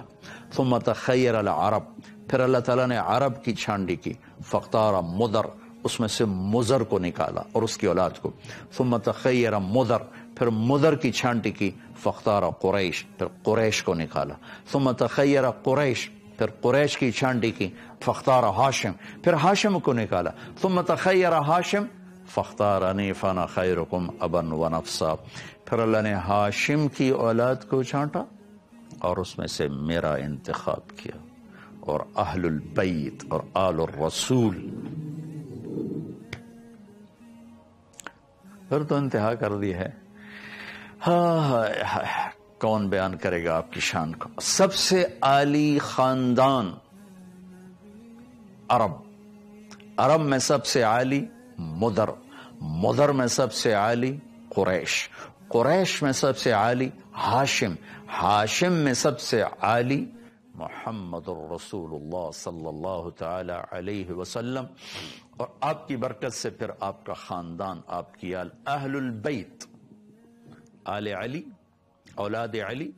ثم تخیر العرب، پھر اللہ تعالیٰ نے عرب کی چھانٹی کی، فاختار مدر، اس میں سے مزر کو نکالا اور اس کی اولاد کو. ثم تخیر مدر، پھر مدر کی چھانٹی کی، فاختار قریش، پھر قریش کو نکالا. ثم تخیر قریش، پھر قریش کی چھانٹی کی، فاختار ہاشم، پھر ہاشم کو نکالا. ثم تخیر ہاشم، فاختارنی فانا خیرکم ابا و نفسا، پھر اللہ نے ہاشم کی اولاد کو چھانٹا اور اس میں سے میرا انتخاب کیا، اور اہل البیت اور آل الرسول، پھر تو انتہا کر دی ہے۔ کون بیان کرے گا آپ کی شان کو؟ سب سے عالی خاندان عرب میں سب سے عالی مدر میں سب سے عالی قریش میں سب سے عالی ہاشم میں سب سے عالی محمد الرسول اللہ صلی اللہ تعالی علیہ وسلم، اور آپ کی برکت سے پھر آپ کا خاندان، آپ کی اہل البیت، آل علی، اولاد علی،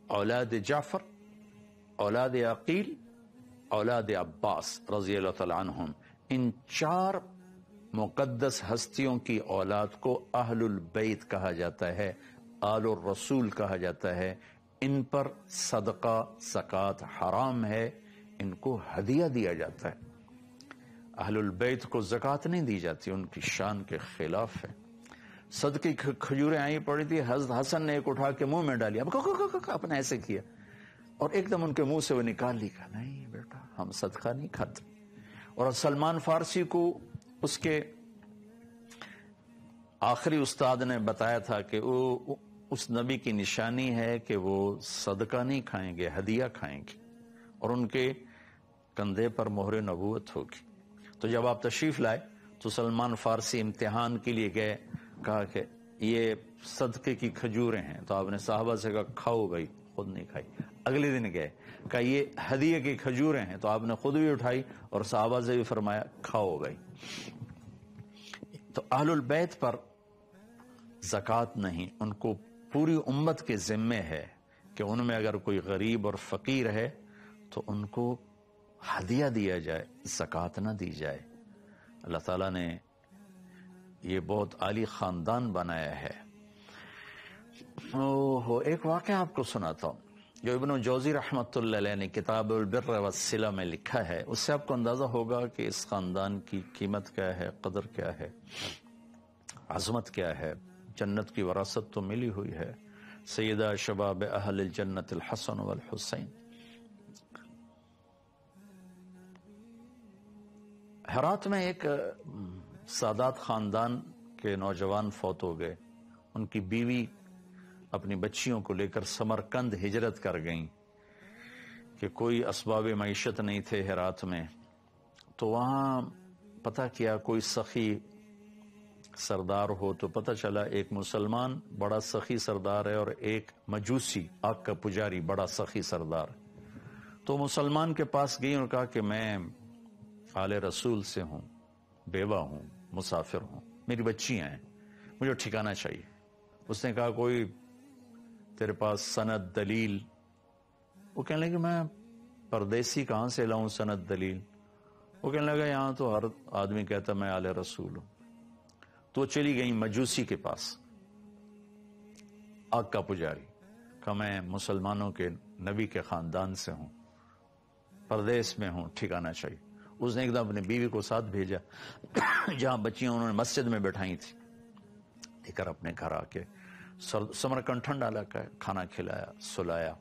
اولاد جعفر، اولاد عقیل، اولاد عباس رضی اللہ تعالی عنہم، ان 4 مقدس ہستیوں کی اولاد کو اہل البیت کہا جاتا ہے، آل الرسول کہا جاتا ہے۔ ان پر صدقہ زکوٰۃ حرام ہے، ان کو ہدیہ دیا جاتا ہے۔ اہل البیت کو زکوٰۃ نہیں دی جاتی، ان کی شان کے خلاف ہے۔ صدقے کی کھجوریں آئی پڑی تھی، حضرت حسن نے ایک اٹھا کے منہ میں ڈالی، اپنے ایسے کیا، اور ایک دم ان کے منہ سے وہ نکال لی، کہا نہیں بیٹا ہم صدقہ نہیں کھاتے۔ اور سلمان فارسی کو اس کے آخری استاد نے بتایا تھا کہ وہ اس نبی کی نشانی ہے کہ وہ صدقہ نہیں کھائیں گے، ہدیہ کھائیں گے، اور ان کے کندھے پر مہر نبوت ہوگی۔ تو جب آپ تشریف لائے تو سلمان فارسی امتحان کے لیے گئے، کہا کہ یہ صدقے کی کھجوریں ہیں، تو آپ نے صحابہ سے کہا کھاؤ بھائی، خود نہیں کھائی۔ اگلے دن گئے، کہا یہ ہدیے کی کھجوریں ہیں، تو آپ نے خود بھی اٹھائی اور صحابہ سے بھی فرمایا کھاؤ بھائی۔ تو اہل البیت پر زکوٰۃ نہیں، ان کو پوری امت کے ذمے ہے کہ ان میں اگر کوئی غریب اور فقیر ہے تو ان کو ہدیہ دیا جائے، زکوٰۃ نہ دی جائے۔ اللہ تعالیٰ نے یہ بہت عالی خاندان بنایا ہے۔ ایک واقعہ آپ کو سناتا ہوں جو ابن جوزی رحمۃ اللہ علیہ نے کتاب البر والصلہ میں لکھا ہے، اس سے آپ کو اندازہ ہوگا کہ اس خاندان کی قیمت کیا ہے، قدر کیا ہے، عظمت کیا ہے۔ جنت کی وراثت تو ملی ہوئی ہے، سیدہ شباب اہل الجنت الحسن والحسین۔ ہرات میں ایک سادات خاندان کے نوجوان فوت ہو گئے، ان کی بیوی اپنی بچیوں کو لے کر سمرقند ہجرت کر گئیں کہ کوئی اسباب معیشت نہیں تھے ہرات میں، تو وہاں پتہ کیا کوئی سخی سردار ہو، تو پتہ چلا ایک مسلمان بڑا سخی سردار ہے اور ایک مجوسی آگ کا پجاری بڑا سخی سردار۔ تو مسلمان کے پاس گئی اور کہا کہ میں آل رسول سے ہوں، بیوہ ہوں، مسافر ہوں، میری بچیاں ہیں، مجھے ٹھکانا چاہیے۔ اس نے کہا کوئی تیرے پاس سند دلیل؟ وہ کہنے لگے میں پردیسی کہاں سے لاؤں سند دلیل؟ وہ کہنے لگا یہاں تو ہر آدمی کہتا میں آل رسول ہوں۔ تو چلی گئی مجوسی کے پاس، آگ کا پجاری، کہ میں مسلمانوں کے نبی کے خاندان سے ہوں، پردیس میں ہوں، ٹھکانا چاہیے۔ اس نے ایک دم اپنی بیوی کو ساتھ بھیجا، جہاں بچیاں انہوں نے مسجد میں بٹھائی تھی، لے کر اپنے گھر آ کے سمرقند ٹھنڈا علاقہ ہے، کھانا کھلایا، سلایا۔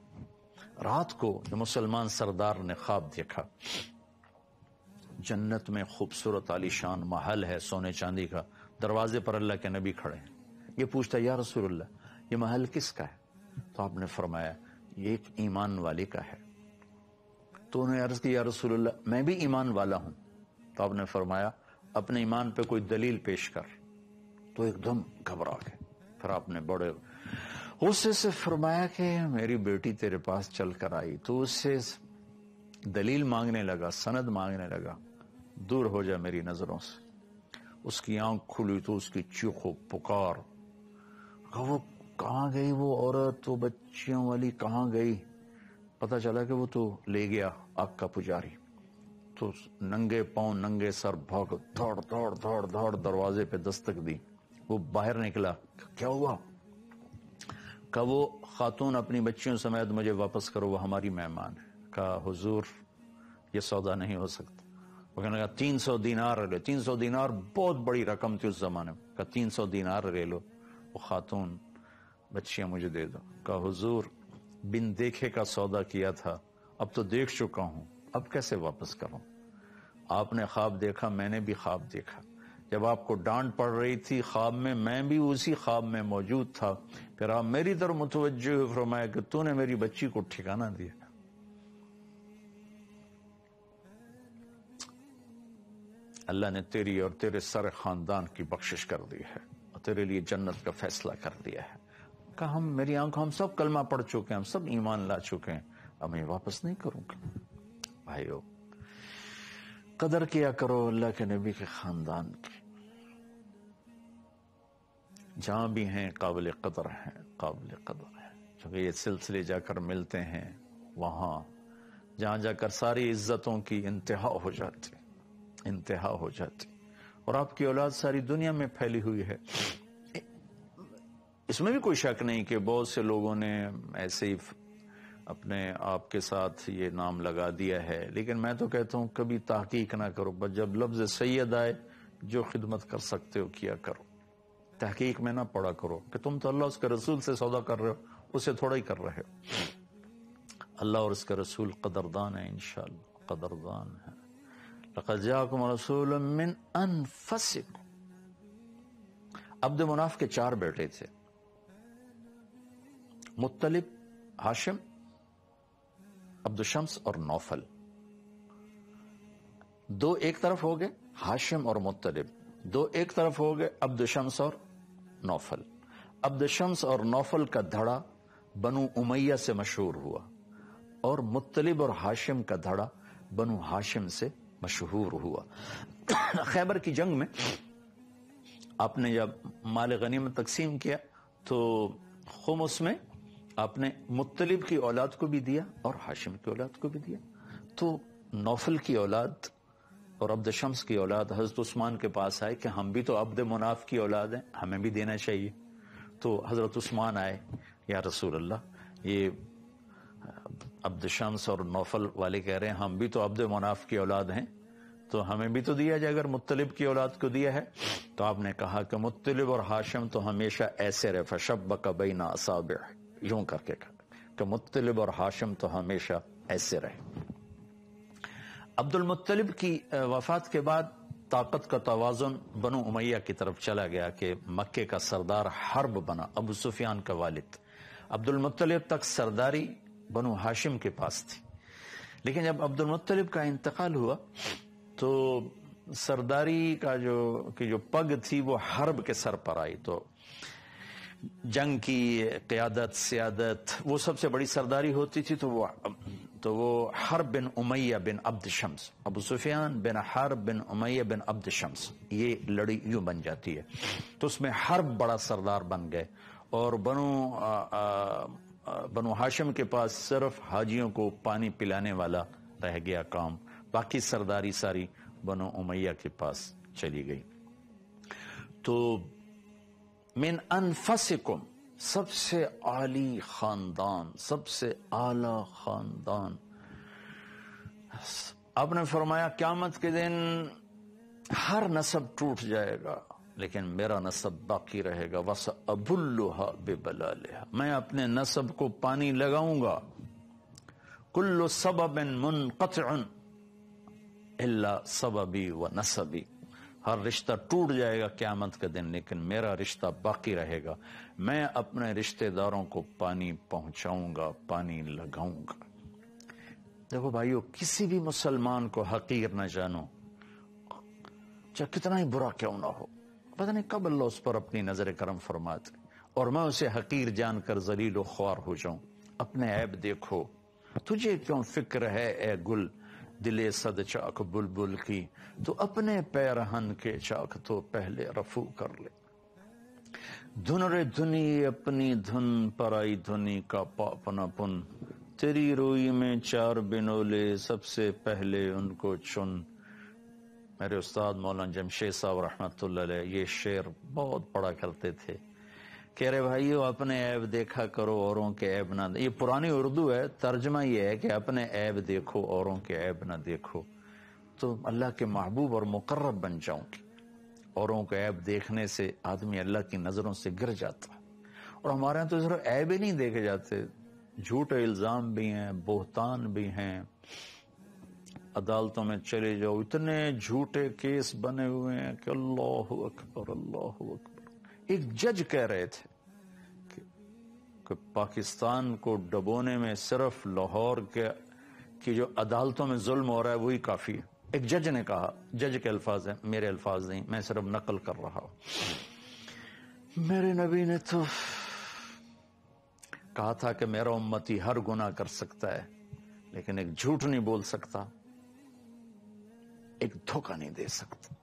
رات کو جو مسلمان سردار نے خواب دیکھا، جنت میں خوبصورت عالی شان محل ہے سونے چاندی کا، دروازے پر اللہ کے نبی کھڑے ہیں۔ یہ پوچھتا یا رسول اللہ یہ محل کس کا ہے؟ تو آپ نے فرمایا یہ ایک ایمان والے کا ہے۔ تو انہوں نے عرض کی یا رسول اللہ میں بھی ایمان والا ہوں۔ تو آپ نے فرمایا اپنے ایمان پہ کوئی دلیل پیش کر۔ تو ایک دم گھبرا گئے۔ پھر آپ نے بڑے غصے سے فرمایا کہ میری بیٹی تیرے پاس چل کر آئی، تو اس سے دلیل مانگنے لگا، سند مانگنے لگا، دور ہو جا میری نظروں سے۔ اس کی آنکھ کھلی تو اس کی چیخ و پکار، وہ کہاں گئی وہ عورت، وہ بچیوں والی کہاں گئی؟ پتہ چلا کہ وہ تو لے گیا آگ کا پجاری۔ تو ننگے پاؤں ننگے سر بھاگ دوڑ دوڑ دوڑ دوڑ دروازے پہ دستک دی۔ وہ باہر نکلا، کیا ہوا؟ کہ وہ خاتون اپنی بچیوں سمیت مجھے واپس کرو، وہ ہماری مہمان ہے۔ کہا حضور یہ سودا نہیں ہو سکتا۔ وہ کہنے لگا 300 دینار لے. 300 دینار بہت بڑی رقم تھی اس زمانے میں. کہا 300 دینار لے لو. وہ خاتون بچیاں مجھے دے دو. کہا حضور بن دیکھے کا سودا کیا تھا، اب تو دیکھ چکا ہوں، اب کیسے واپس کروں؟ آپ نے خواب دیکھا، میں نے بھی خواب دیکھا. جب آپ کو ڈانٹ پڑ رہی تھی خواب میں بھی اسی خواب میں موجود تھا. پھر آپ میری طرف متوجہ ہوئے، فرمایا کہ تو نے میری بچی کو ٹھکانہ دیا. اللہ نے تیری اور تیرے سارے خاندان کی بخشش کر دی ہے اور تیرے لیے جنت کا فیصلہ کر دیا ہے. کہا میری آنکھوں ہم سب کلمہ پڑھ چکے ہیں، ہم سب ایمان لا چکے ہیں، اب میں واپس نہیں کروں گا. بھائیو قدر کیا کرو اللہ کے نبی کے خاندان کی. جہاں بھی ہیں قابل قدر ہیں، قابل قدر ہیں. چونکہ یہ سلسلے جا کر ملتے ہیں وہاں جہاں جا کر ساری عزتوں کی انتہا ہو جاتی، انتہا ہو جاتی. اور آپ کی اولاد ساری دنیا میں پھیلی ہوئی ہے. اس میں بھی کوئی شک نہیں کہ بہت سے لوگوں نے ایسے ہی اپنے آپ کے ساتھ یہ نام لگا دیا ہے، لیکن میں تو کہتا ہوں کبھی تحقیق نہ کرو. بس جب لفظ سید آئے جو خدمت کر سکتے ہو کیا کرو. تحقیق میں نہ پڑا کرو کہ تم تو اللہ اس کے رسول سے سودا کر رہے ہو، اسے تھوڑا ہی کر رہے ہو. اللہ اور اس کے رسول قدردان ہے، انشاءاللہ قدردان ہے. لقد جاءکم رسول من انفسکم. عبد مناف کے 4 بیٹے تھے، مطلب، ہاشم، عبد شمس اور نوفل. 2 ایک طرف ہو گئے ہاشم اور مطلب، 2 ایک طرف ہو گئے عبد شمس اور نوفل. عبد شمس اور نوفل کا دھڑا بنو امیہ سے مشہور ہوا اور مطلب اور ہاشم کا دھڑا بنو ہاشم سے مشہور ہوا. خیبر کی جنگ میں آپ نے جب مال غنیمت تقسیم کیا تو خمس میں آپ نے مطلب کی اولاد کو بھی دیا اور ہاشم کی اولاد کو بھی دیا. تو نوفل کی اولاد اور عبد شمس کی اولاد حضرت عثمان کے پاس آئے کہ ہم بھی تو عبد مناف کی اولاد ہیں، ہمیں بھی دینا چاہیے. تو حضرت عثمان آئے، یا رسول اللہ یہ عبد شمس اور نوفل والے کہہ رہے ہیں ہم بھی تو عبد مناف کی اولاد ہیں، تو ہمیں بھی تو دیا جائے اگر مطلب کی اولاد کو دیا ہے. تو آپ نے کہا کہ مطلب اور ہاشم تو ہمیشہ ایسے رہے، فشبک بین اصابع، یوں کر کے کہا کہ مطلب اور ہاشم تو ہمیشہ ایسے رہے. عبد المطلب کی وفات کے بعد طاقت کا توازن بنو امیہ کی طرف چلا گیا کہ مکے کا سردار حرب بنا ابو سفیان کا والد. عبد المطلب تک سرداری بنو ہاشم کے پاس تھی، لیکن جب عبد المطلب کا انتقال ہوا تو سرداری کا جو پگ تھی وہ حرب کے سر پر آئی. تو جنگ کی قیادت، سیادت، وہ سب سے بڑی سرداری ہوتی تھی تو وہ حرب بن امیہ بن عبد شمس، ابو سفیان بن حرب بن امیہ بن عبد شمس، یہ لڑی یوں بن جاتی ہے. تو اس میں حرب بڑا سردار بن گئے اور بنو ہاشم کے پاس صرف حاجیوں کو پانی پلانے والا رہ گیا کام، باقی سرداری ساری بنو امیہ کے پاس چلی گئی. تو من انفسکم، سب سے عالی خاندان، سب سے اعلی خاندان. آپ نے فرمایا قیامت کے دن ہر نسب ٹوٹ جائے گا لیکن میرا نسب باقی رہے گا. وَسَأَبُلُّهَا بِبَلَالِهَا، میں اپنے نسب کو پانی لگاؤں گا. كُلُّ سَبَبٍ مُنْقَطِعٌ إِلَّا سَبَبِي وَنَسَبِي، ہر رشتہ ٹوٹ جائے گا قیامت کے دن لیکن میرا رشتہ باقی رہے گا. میں اپنے رشتہ داروں کو پانی پہنچاؤں گا، پانی لگاؤں گا. دیکھو بھائیو، کسی بھی مسلمان کو حقیر نہ جانو، چاہے کتنا ہی برا کیوں نہ ہو. پتہ نہیں کب اللہ اس پر اپنی نظر کرم فرماتے اور میں اسے حقیر جان کر ذلیل و خوار ہو جاؤں. اپنے عیب دیکھو. تجھے کیوں فکر ہے اے گل دلے صد چاک بلبل کی، تو اپنے پیرہن کے چاک تو پہلے رفو کر لے. دھن رے دھنی اپنی دھن پرائی دھنی کا پاپنا پن، تیری روئی میں 4 بنولے سب سے پہلے ان کو چن. میرے استاد مولانا جمشید صاحب رحمۃ اللہ علیہ یہ شعر بہت پڑھا کرتے تھے. کہہ رہے بھائیو اپنے عیب دیکھا کرو اوروں کے عیب نہ. یہ پرانی اردو ہے، ترجمہ یہ ہے کہ اپنے عیب دیکھو اوروں کے عیب نہ دیکھو. تو اللہ کے محبوب اور مقرب بن جاؤں گی۔ اوروں کا عیب دیکھنے سے آدمی اللہ کی نظروں سے گر جاتا ہے، اور ہمارے یہاں تو صرف عیب ہی نہیں دیکھے جاتے، جھوٹے الزام بھی ہیں، بہتان بھی ہیں۔ عدالتوں میں چلے جاؤ، اتنے جھوٹے کیس بنے ہوئے ہیں کہ اللہ اکبر اللہ اکبر۔ ایک جج کہہ رہے تھے کہ پاکستان کو ڈبونے میں صرف لاہور کی جو عدالتوں میں ظلم ہو رہا ہے وہی کافی ہے۔ ایک جج نے کہا، جج کے الفاظ ہیں، میرے الفاظ نہیں، میں صرف نقل کر رہا ہوں۔ میرے نبی نے تو کہا تھا کہ میرا امتی ہر گناہ کر سکتا ہے لیکن ایک جھوٹ نہیں بول سکتا، ایک دھوکہ نہیں دے سکتا۔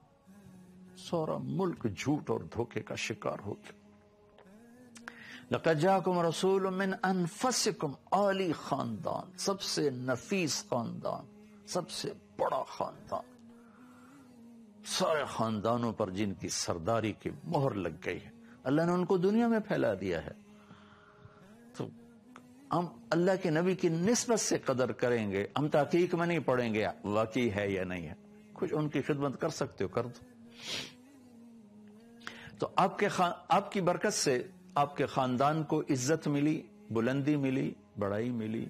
سارا ملک جھوٹ اور دھوکے کا شکار ہو گیا۔ لَقَدْ جَاءَكُمْ رَسُولٌ مِّنْ أَنفُسِكُمْ، عالی خاندان، سب سے نفیس خاندان، سب سے بڑا خاندان، سارے خاندانوں پر جن کی سرداری کی مہر لگ گئی ہے، اللہ نے ان کو دنیا میں پھیلا دیا ہے۔ تو ہم اللہ کے نبی کی نسبت سے قدر کریں گے، ہم تحقیق میں نہیں پڑھیں گے واقعی ہے یا نہیں ہے، کچھ ان کی خدمت کر سکتے ہو کر دو۔ تو آپ کی برکت سے آپ کے خاندان کو عزت ملی، بلندی ملی، بڑائی ملی،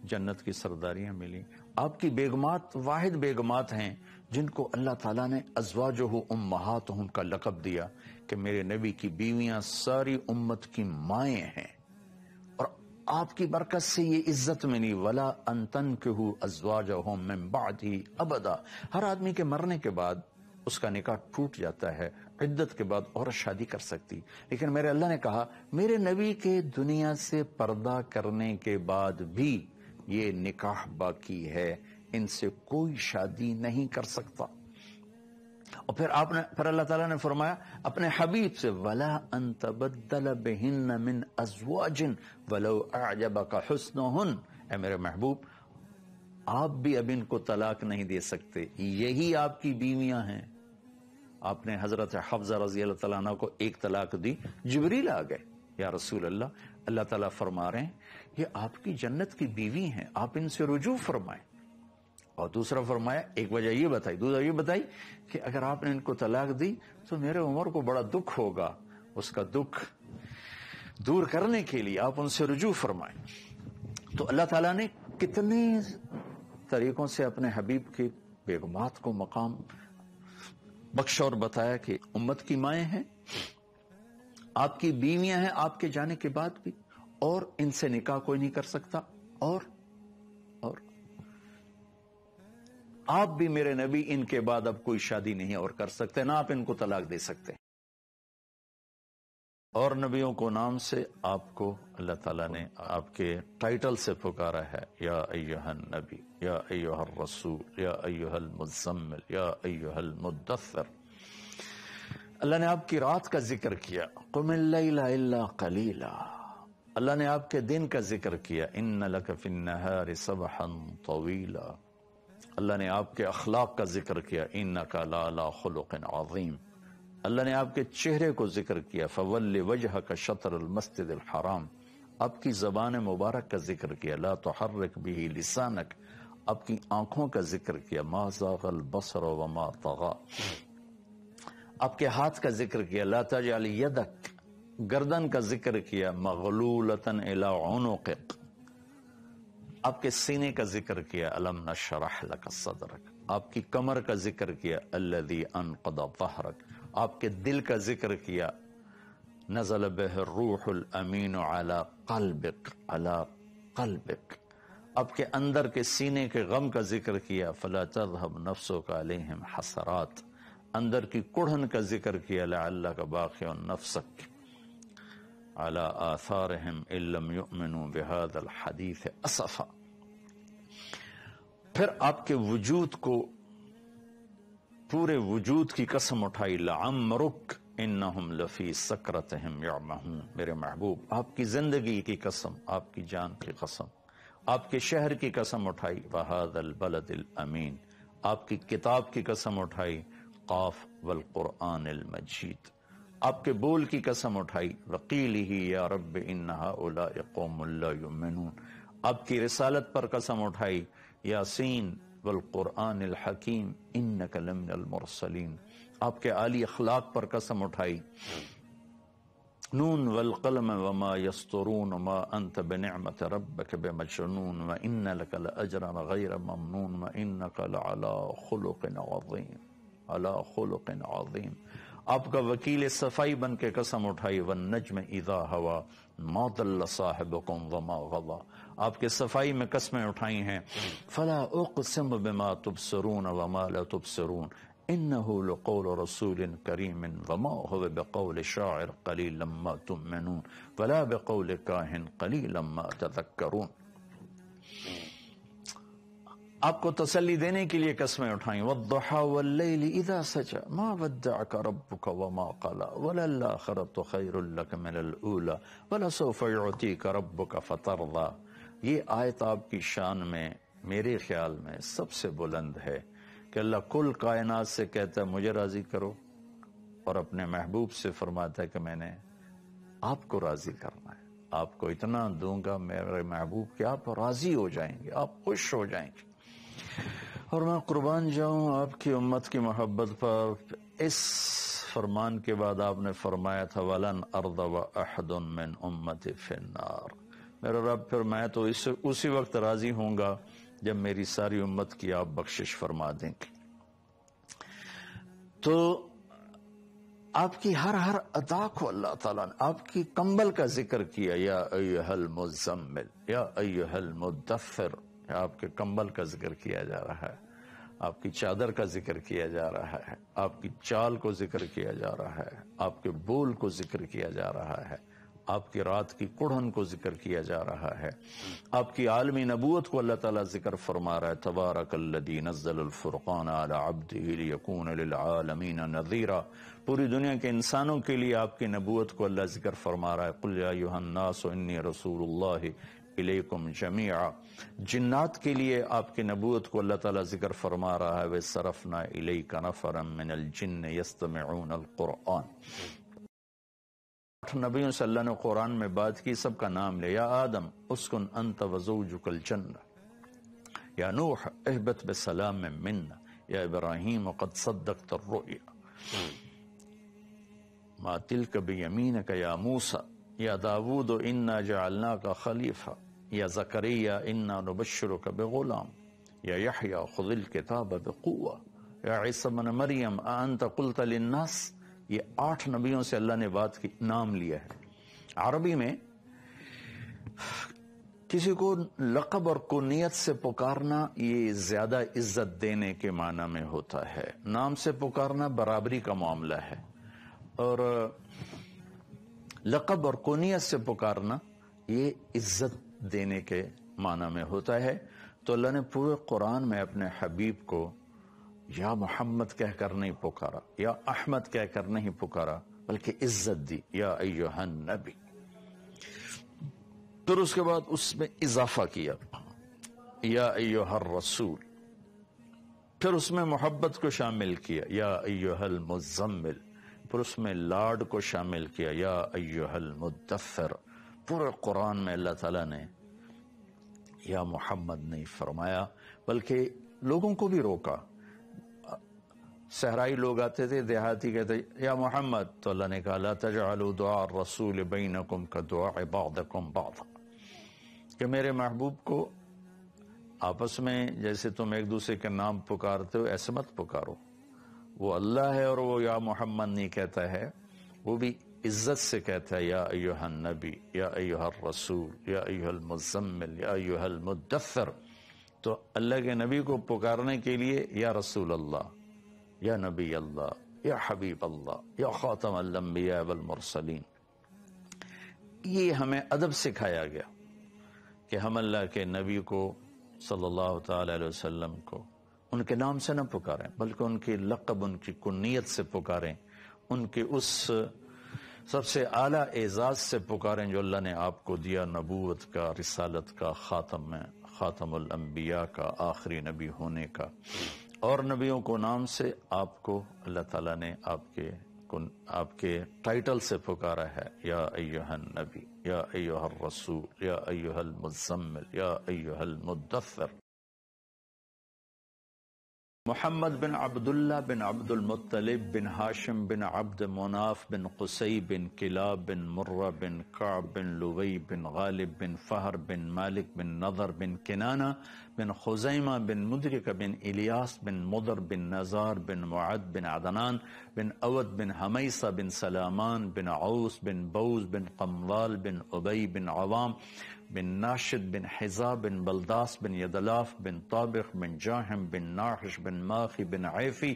جنت کی سرداریاں ملی۔ آپ کی بیگمات واحد بیگمات ہیں جن کو اللہ تعالیٰ نے ازواجہ امہاتہم کا لقب دیا کہ میرے نبی کی بیویاں ساری امت کی مائیں ہیں، اور آپ کی برکت سے یہ عزت ملی۔ وَلَا أَن تَنكِحُوا أَزْوَاجَهُم مِّن بَعْدِهِ أَبَدًا، ہر آدمی کے مرنے کے بعد اس کا نکاح ٹوٹ جاتا ہے، عدت کے بعد عورت شادی کر سکتی، لیکن میرے اللہ نے کہا میرے نبی کے دنیا سے پردہ کرنے کے بعد بھی یہ نکاح باقی ہے، ان سے کوئی شادی نہیں کر سکتا۔ اور پھر اللہ تعالیٰ نے فرمایا اپنے حبیب سے وَلَا أَن تَبَدَّلَ بِهِنَّ مِنْ أَزْوَاجٍ وَلَوْ أَعْجَبَكَ حُسْنُهُنَّ، اے میرے محبوب آپ بھی اب ان کو طلاق نہیں دے سکتے، یہی آپ کی بیویاں ہیں۔ آپ نے حضرت حفصہ رضی اللہ تعالیٰ عنہ کو ایک طلاق دی، جبریل آ گئے، یا رسول اللہ تعالیٰ فرما رہے ہیں یہ آپ کی جنت کی بیوی ہیں، آپ ان سے رجوع فرمائیں۔ اور دوسرا فرمایا ایک وجہ یہ بتائی، دوسرا یہ بتائی کہ اگر آپ نے ان کو طلاق دی تو میرے عمر کو بڑا دکھ ہوگا، اس کا دکھ دور کرنے کے لیے آپ ان سے رجوع فرمائیں۔ تو اللہ تعالیٰ نے کتنے طریقوں سے اپنے حبیب کی بیگمات کو مقام بخشا اور بتایا کہ امت کی مائیں ہیں، آپ کی بیویاں ہیں آپ کے جانے کے بعد بھی، اور ان سے نکاح کوئی نہیں کر سکتا، اور آپ بھی میرے نبی ان کے بعد اب کوئی شادی نہیں اور کر سکتے، نہ آپ ان کو طلاق دے سکتے۔ اور نبیوں کو نام سے آپ کو اللہ تعالیٰ نے آپ کے ٹائٹل سے پکارا ہے، یا ایہا النبی، یا ایہا الرسول، یا ایہا المزمل، یا ایہا المدثر۔ اللہ نے آپ کی رات کا ذکر کیا، قم اللیل الا قلیلا۔ اللہ نے آپ کے دن کا ذکر کیا، ان لک فی النہار سبحا طویلا۔ اللہ نے آپ کے اخلاق کا ذکر کیا، انک لعلی خلق عظیم۔ اللہ نے آپ کے چہرے کو ذکر کیا، فَوَلِّ وَجْهَكَ شَطْرَ الْمَسْجِدِ الْحَرَامِ۔ آپ کی زبان مبارک کا ذکر کیا، لَا تُحَرِّكْ بِهِ لِسَانَكَ۔ آپ کی آنکھوں کا ذکر کیا، مَا زَاغَ الْبَصَرُ وَمَا طَغَىٰ۔ آپ کے ہاتھ کا ذکر کیا، لَا تَجْعَلْ يَدَكَ۔ گردن کا ذکر کیا، مَغْلُولَةً إِلَىٰ عُنُقِكَ۔ آپ کے سینے کا ذکر کیا، أَلَمْ نَشْرَحْ لَكَ صَدْرَكَ۔ آپ کی کمر کا ذکر کیا، الذی انقض ظہرک۔ آپ کے دل کا ذکر کیا، نزل بہ الروح الامین علی قلبک، علی قلبک۔ آپ کے اندر کے سینے کے غم کا ذکر کیا، فلا تذهب نفسک علیہم حسرات۔ اندر کی کڑھن کا ذکر کیا، لعلک باخع نفسک علی آثارہم ان لم یؤمنوا بہذا الحدیث اسفا۔ پھر آپ کے وجود کو، پورے وجود کی قسم اٹھائی، لعمرک انہم لفی سکرتہم یعمہون۔ میرے محبوب آپ کی زندگی کی قسم، آپ کی جان کی قسم، آپ کے شہر کی قسم اٹھائی، وہذا البلد الامین۔ آپ کی کتاب کی قسم اٹھائی، قاف والقرآن المجید۔ آپ کے بول کی قسم اٹھائی، وقیلہ یا رب ان ہؤلاء قوم لا یؤمنون۔ آپ کی رسالت پر قسم اٹھائی، یاسین والقرآن الحکیم انک لمن المرسلین، آپ کے عالی اخلاق پر قسم اٹھائی، نون والقلم وما یسطرون ما انت بنعمت ربک بمجنون وان لک لاجرا غیر ممنون وانک لعلی خلق عظیم، علی خلق عظیم۔ آپ کا وکیل صفائی بن کے قسم اٹھائی، والنجم اذا ہوا ما ضل صاحبکم وما غوی، آپ کے صفائی میں قسمیں اٹھائی ہیں، فلا اقسم بما تبصرون وما لا تبصرون انه لقول رسول کریم وما هو بقول شاعر قلیلا ما تؤمنون ولا بقول کاہن قلیلا ما تذکرون۔ آپ کو تسلی دینے کے لیے قسمیں اٹھائیں، والضحى واللیل اذا سجى ما ودعك ربك وما قلى وللآخرة خیر لك من الاولى ولسوف يعطيك ربك فترضى۔ یہ آیت آپ کی شان میں میرے خیال میں سب سے بلند ہے کہ اللہ کل کائنات سے کہتا ہے مجھے راضی کرو، اور اپنے محبوب سے فرماتا ہے کہ میں نے آپ کو راضی کرنا ہے، آپ کو اتنا دوں گا میرے محبوب کہ آپ راضی ہو جائیں گے، آپ خوش ہو جائیں گے۔ اور میں قربان جاؤں آپ کی امت کی محبت پر۔ اس فرمان کے بعد آپ نے فرمایا تھا وَلَنْ أَرْضَ وَأَحَدٌ مِّنْ أُمَّتِ فِي النَّارِ، میرے رب پھر میں تو اسی وقت راضی ہوں گا جب میری ساری امت کی آپ بخشش فرما دیں گے۔ تو آپ کی ہر ادا کو اللہ تعالیٰ نے، آپ کی کمبل کا ذکر کیا، یا ایھا المزمل یا ایھا المدثر، آپ کے کمبل کا ذکر کیا جا رہا ہے، آپ کی چادر کا ذکر کیا جا رہا ہے، آپ کی چال کو ذکر کیا جا رہا ہے، آپ کے بول کو ذکر کیا جا رہا ہے، آپ کی رات کی کڑھن کو ذکر کیا جا رہا ہے، آپ کی عالمی نبوت کو اللہ تعالیٰ ذکر فرما رہا ہے، تبارک الذی نزل الفرقان علی عبدہ لیکون للعالمین نذیرا۔ پوری دنیا کے انسانوں کے لیے آپ کی نبوت کو اللہ ذکر فرما رہا ہے، قل یا ایھا الناس انی رسول اللہ الیکم جمیعا۔ جنات کے لیے آپ کی نبوت کو اللہ تعالیٰ ذکر فرما رہا ہے، وَصَرَفْنَا إِلَيْكَ نَفَرًا مِّنَ الْجِنِّ يَسْتَمِعُونَ الْقُرْآنَ۔ 8 نبیوں سے اللہ نے قرآن میں بات کی، سب کا نام لے، یا آدم اسکن انت وزوجک الجنہ، یا نوح اہبت بسلام منا، یا ابراہیم قد صدقت الرؤیا، ما تلک بیمینک یا موسیٰ، یا داود انا جعلناک خلیفہ، یا زکریا انا نبشرک بغلام، یا یحییٰ خذ الکتاب بقوہ، یا عیسیٰ بن مریم اانت قلت للناس۔ یہ 8 نبیوں سے اللہ نے بات کی، نام لیا ہے۔ عربی میں کسی کو لقب اور کنیت سے پکارنا یہ زیادہ عزت دینے کے معنی میں ہوتا ہے، نام سے پکارنا برابری کا معاملہ ہے، اور لقب اور کنیت سے پکارنا یہ عزت دینے کے معنی میں ہوتا ہے۔ تو اللہ نے پورے قرآن میں اپنے حبیب کو یا محمد کہہ کر نہیں پکارا، یا احمد کہہ کر نہیں پکارا، بلکہ عزت دی، یا ایھا النبی۔ پھر اس کے بعد اس میں اضافہ کیا، یا ایھا الرسول، پھر اس میں محبت کو شامل کیا، یا ایھا المزمل، پھر اس میں لاڈ کو شامل کیا، یا ایھا المدثر۔ پورے قرآن میں اللہ تعالیٰ نے یا محمد نہیں فرمایا، بلکہ لوگوں کو بھی روکا۔ صحرائی لوگ آتے تھے، دیہاتی کہتے یا محمد، تو اللہ نے کہا لا تجعلوا دعاء الرسول بینکم کدعاء بعضکم بعضا، کہ میرے محبوب کو آپس میں جیسے تم ایک دوسرے کے نام پکارتے ہو ایسے مت پکارو۔ وہ اللہ ہے اور وہ یا محمد نہیں کہتا ہے، وہ بھی عزت سے کہتا ہے یا ایھا النبی، یا ایھا الرسول، یا ایھا المزمل، یا ایھا المدثر۔ تو اللہ کے نبی کو پکارنے کے لیے یا رسول اللہ، یا نبی اللہ، یا حبیب اللہ، یا خاتم الانبیاء والمرسلین۔ یہ ہمیں ادب سکھایا گیا کہ ہم اللہ کے نبی کو صلی اللہ تعالی علیہ وسلم کو ان کے نام سے نہ پکاریں، بلکہ ان کی لقب، ان کی کنیت سے پکاریں، ان کے اس سب سے اعلیٰ اعزاز سے پکاریں جو اللہ نے آپ کو دیا، نبوت کا، رسالت کا، خاتم الانبیاء کا، آخری نبی ہونے کا۔ اور نبیوں کو نام سے آپ کو اللہ تعالیٰ نے آپ کے ٹائٹل سے پکارا ہے، یا ایھا النبی، یا ایھا الرسول، یا ایھا المزمل، یا ایھا المدثر۔ محمد بن عبداللہ بن عبد المطلب بن ہاشم بن عبد مناف بن قصی بن کلاب بن مرہ بن کعب بن لوی بن غالب بن فہر بن مالک بن نضر بن کنانہ بن خزیمہ بن مدرک بن الیاس بن مضر بن نزار بن معد بن عدنان بن اود بن حمیصہ بن سلامان بن عوس بن بوز بن قمضال بن ابی بن عوام بن ناشد بن حزا بن بلداس بن یدلاف بن طابخ بن جاہم بن ناحش بن ماخی بن عیفی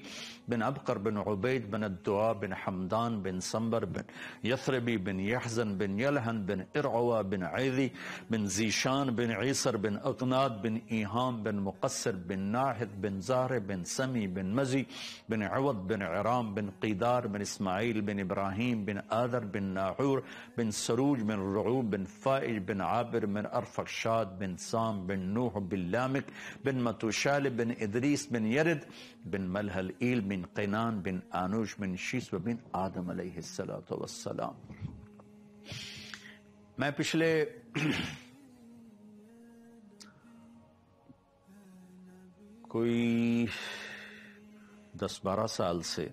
بن ابقر بن عبید بن الدعاء بن حمدان بن سنبر بن یثربی بن یحزن بن یلحن بن ارعوہ بن عیدی بن زیشان بن عیسر بن اقناد بن ایہام بن مقصر بن ناحد بن زہر بن سمی بن مزی بن عوض بن عرام بن قیدار بن اسماعیل بن ابراہیم بن آدر بن ناحور بن سروج بن رعوب بن فائج بن عابر بن ارفخشاد بن سام بن نوح بن لامک بن متوشال بن ادریس بن یرد بن ملحل ایل بن قینان بن آنوش بن شیس بن آدم علیہ السلام. میں پچھلے کوئی 10-12 سال سے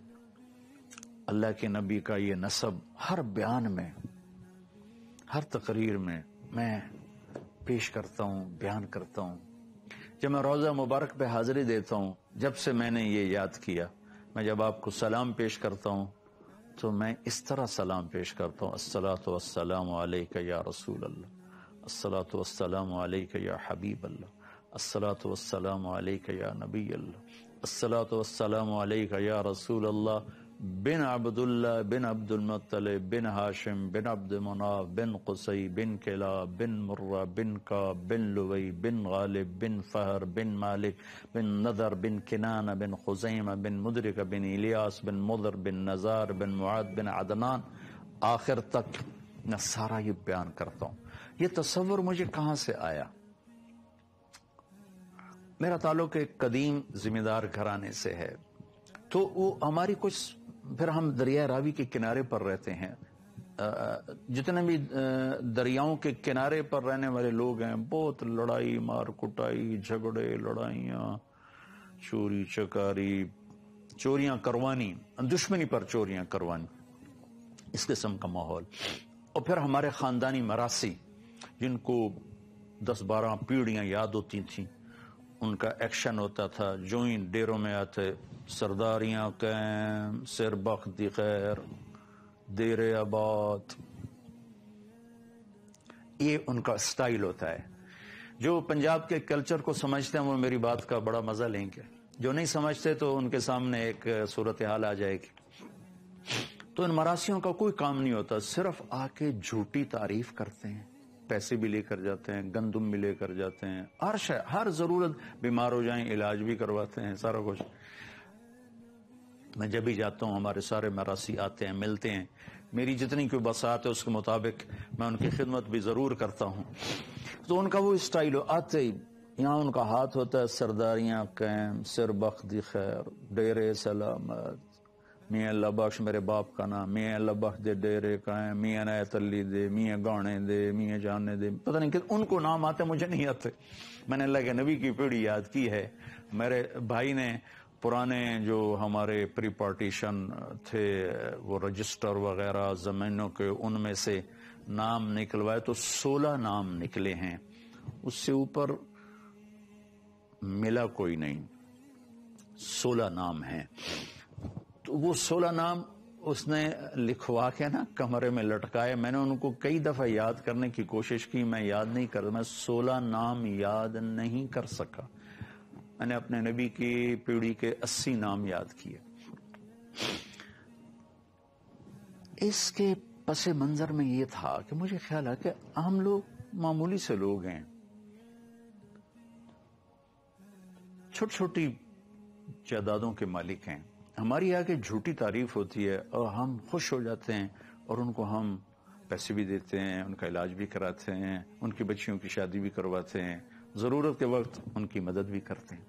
اللہ کے نبی کا یہ نسب ہر بیان میں، ہر تقریر میں پیش کرتا ہوں، بیان کرتا ہوں. جب میں روضہ مبارک پہ حاضری دیتا ہوں، جب سے میں نے یہ یاد کیا، میں جب آپ کو سلام پیش کرتا ہوں تو میں اس طرح سلام پیش کرتا ہوں: الصلاۃ والسلام علیک یا رسول اللہ، الصلاۃ والسلام علیک یا حبیب اللہ، الصلاۃ والسلام علیک یا نبی اللہ، الصلاۃ والسلام علیک یا رسول اللہ بن عبداللہ بن عبد المطلب بن ہاشم بن عبد مناف بن قصی بن کلاب بن مرہ بن کعب بن لوی بن غالب بن فہر بن مالک بن نضر بن کنانہ بن خزیمہ بن مدرک بن الیاس بن مضر بن نزار بن معد بن عدنان، آخر تک میں سارا یہ بیان کرتا ہوں. یہ تصور مجھے کہاں سے آیا؟ میرا تعلق ایک قدیم ذمہ دار گھرانے سے ہے، تو وہ ہماری کچھ، پھر ہم دریائے راوی کے کنارے پر رہتے ہیں. جتنے بھی دریاؤں کے کنارے پر رہنے والے لوگ ہیں، بہت لڑائی مار کٹائی، جھگڑے، لڑائیاں، چوری چکاری، چوریاں کروانی، دشمنی پر چوریاں کروانی، اس قسم کا ماحول. اور پھر ہمارے خاندانی مراثی جن کو 10-12 پیڑھیاں یاد ہوتی تھیں، ان کا ایکشن ہوتا تھا. جو ہی ڈیروں میں آتے، سرداریاں قائم، سر بخت خیر، دیر آباد، یہ ان کا سٹائل ہوتا ہے. جو پنجاب کے کلچر کو سمجھتے ہیں وہ میری بات کا بڑا مزہ لیں گے، جو نہیں سمجھتے تو ان کے سامنے ایک صورتحال آ جائے گی. تو ان مراسیوں کا کوئی کام نہیں ہوتا، صرف آ کے جھوٹی تعریف کرتے ہیں، پیسے بھی لے کر جاتے ہیں، گندم بھی لے کر جاتے ہیں، ہر ضرورت، بیمار ہو جائیں علاج بھی کرواتے ہیں، سارا کچھ. میں جب بھی جاتا ہوں ہمارے سارے مراسی آتے ہیں، ملتے ہیں، میری جتنی کوئی بساط ہے اس کے مطابق میں ان کی خدمت بھی ضرور کرتا ہوں. تو ان کا وہ اسٹائل ہو، آتے ہی یہاں ان کا ہاتھ ہوتا ہے، سرداریاں قائم، سر بخت خیر، ڈیرے سلامت، میاں اللہ بخش میرے باپ کا نام، میاں اللہ بخش دے ڈیرے قائم، میاں نایت علی دے، میاں گانے دے، میاں جانے دے، پتہ نہیں کہ ان کو نام آتے، مجھے نہیں آتے. میں نے اللہ کے نبی کی پیڑھی یاد کی ہے. میرے بھائی نے پرانے جو ہمارے پری پارٹیشن تھے وہ رجسٹر وغیرہ زمینوں کے، ان میں سے نام نکلوائے تو 16 نام نکلے ہیں. اس سے اوپر ملا کوئی نہیں، 16 نام ہیں. تو وہ 16 نام اس نے لکھوا کے نا کمرے میں لٹکائے. میں نے ان کو کئی دفعہ یاد کرنے کی کوشش کی، میں یاد نہیں کرتا، میں 16 نام یاد نہیں کر سکا. میں نے اپنے نبی کی پیڑھی کے 80 نام یاد کیے. اس کے پس منظر میں یہ تھا کہ مجھے خیال ہے کہ ہم لوگ معمولی سے لوگ ہیں، چھوٹی چھوٹی جائیدادوں کے مالک ہیں. ہماری آگے جھوٹی تعریف ہوتی ہے اور ہم خوش ہو جاتے ہیں، اور ان کو ہم پیسے بھی دیتے ہیں، ان کا علاج بھی کراتے ہیں، ان کی بچیوں کی شادی بھی کرواتے ہیں، ضرورت کے وقت ان کی مدد بھی کرتے ہیں.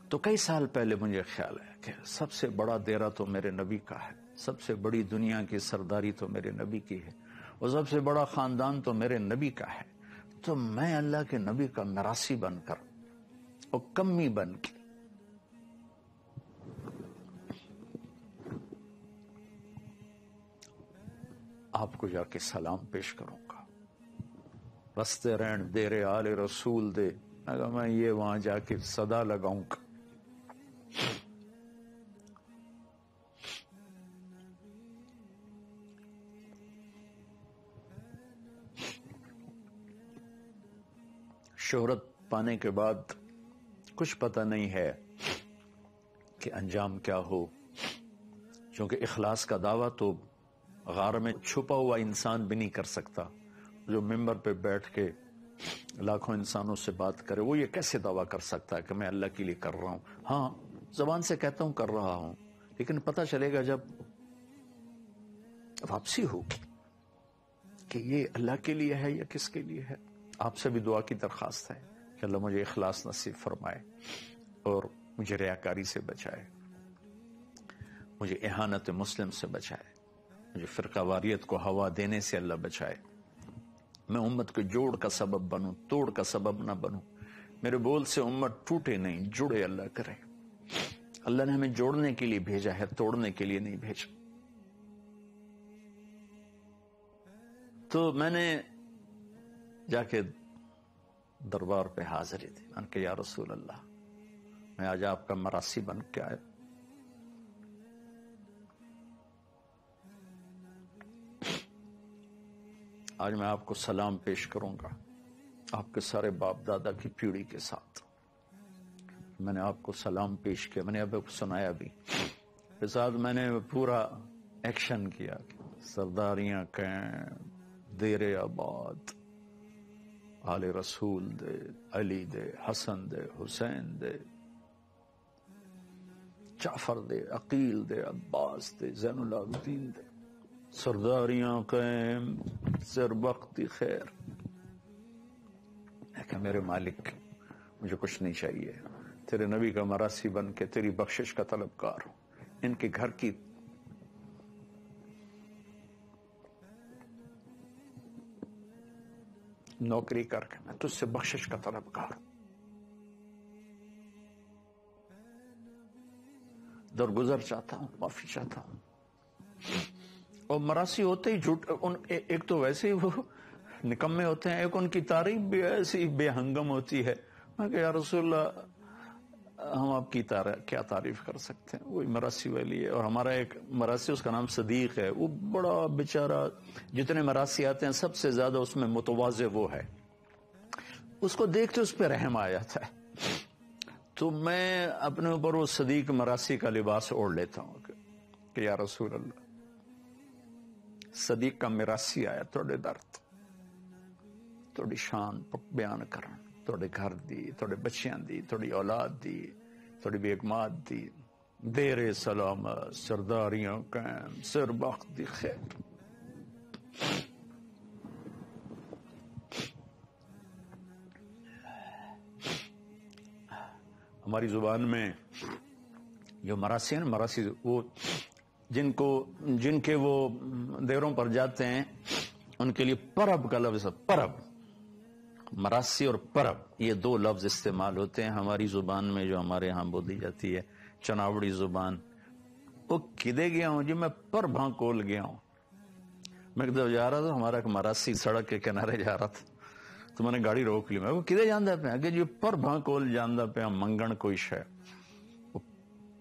تو کئی سال پہلے مجھے خیال ہے کہ سب سے بڑا دیرہ تو میرے نبی کا ہے، سب سے بڑی دنیا کی سرداری تو میرے نبی کی ہے، اور سب سے بڑا خاندان تو میرے نبی کا ہے. تو میں اللہ کے نبی کا مراسی بن کر اور کمی بن کے آپ کو جا کے سلام پیش کروں گا. رستے رہن دیرے آل رسول دے. اگر میں یہ وہاں جا کے صدا لگاؤں گا. شہرت پانے کے بعد کچھ پتہ نہیں ہے کہ انجام کیا ہو، کیونکہ اخلاص کا دعویٰ تو غار میں چھپا ہوا انسان بھی نہیں کر سکتا. جو ممبر پہ بیٹھ کے لاکھوں انسانوں سے بات کرے، وہ یہ کیسے دعویٰ کر سکتا ہے کہ میں اللہ کے لیے کر رہا ہوں؟ ہاں، زبان سے کہتا ہوں کر رہا ہوں، لیکن پتہ چلے گا جب واپسی ہوگی کہ یہ اللہ کے لیے ہے یا کس کے لیے ہے. آپ سے بھی دعا کی درخواست ہے کہ اللہ مجھے اخلاص نصیب فرمائے اور مجھے ریاکاری سے بچائے، مجھے اہانت مسلم سے بچائے، مجھے فرقہ واریت کو ہوا دینے سے اللہ بچائے. میں امت کے جوڑ کا سبب بنوں، توڑ کا سبب نہ بنوں. میرے بول سے امت ٹوٹے نہیں، جڑے اللہ کرے. اللہ نے ہمیں جوڑنے کے لیے بھیجا ہے، توڑنے کے لیے نہیں بھیجا. تو میں نے جا کے دربار پہ حاضری تھی. میں نے کہا یا رسول اللہ، میں آج آپ کا مراسی بن کے آیا. آج میں آپ کو سلام پیش کروں گا آپ کے سارے باپ دادا کی پیڑھی کے ساتھ. میں نے آپ کو سلام پیش کیا، میں نے آپ کو سنایا بھی. کے ساتھ میں نے پورا ایکشن کیا. سرداریاں کہیں دیر آباد، آل رسول دے، علی دے، حسن دے، حسین دے، جعفر دے، عقیل دے، عباس دے، زین العابدین دے. سرداریاں قائم سر وقتی خیر. کہ میرے مالک، مجھے کچھ نہیں چاہیے، تیرے نبی کا مراسی بن کے تیری بخشش کا طلبگار ہوں. ان کے گھر کی نوکری کر کے میں تجھ سے بخشش کا طلبگار ہوں. درگزر چاہتا ہوں، معافی چاہتا ہوں. اور مراسی ہوتے ہی جھوٹ، ایک تو ویسے ہی وہ نکمے ہوتے ہیں، ایک ان کی تعریف بھی ایسی بے ہنگم ہوتی ہے. میں کہ یا رسول اللہ، ہم آپ کی کیا تعریف کر سکتے ہیں؟ وہی مراسی والی ہے. اور ہمارا ایک مراسی، اس کا نام صدیق ہے، وہ بڑا بیچارہ، جتنے مراسی آتے ہیں سب سے زیادہ اس میں متواضع وہ ہے. اس کو دیکھتے اس پہ رحم آ جاتا ہے. تو میں اپنے اوپر وہ صدیق مراسی کا لباس اوڑھ لیتا ہوں کہ یا رسول اللہ، صدیق کا مراسی آیا توڑے درد، توڑی شان بیان کرن، توڑے گھر دی، توڑے بچیاں دی، توڑی اولاد دی، توڑی بیگمات دی. دیر سلامت، سرداریاں قائم، سر بخت دی خیر. ہماری زبان میں جو مراسی ہیں، مراسی وہ جن کے وہ دیروں پر جاتے ہیں، ان کے لیے پرب کا لفظ ہے. پرب، مراسی اور پرب، یہ دو لفظ استعمال ہوتے ہیں ہماری زبان میں، جو ہمارے ہاں بولی جاتی ہے، چناوڑی زبان. وہ کدے گیا ہوں جی، میں پر بھاں کول گیا ہوں. میں کدھر جا رہا تھا، ہمارا ایک مراسی سڑک کے کنارے جا رہا تھا، تو میں نے گاڑی روک لی. میں وہ کدے جاندہ پہ کہ جی پر بھاں کول جاندہ پہ منگن کوئی شے.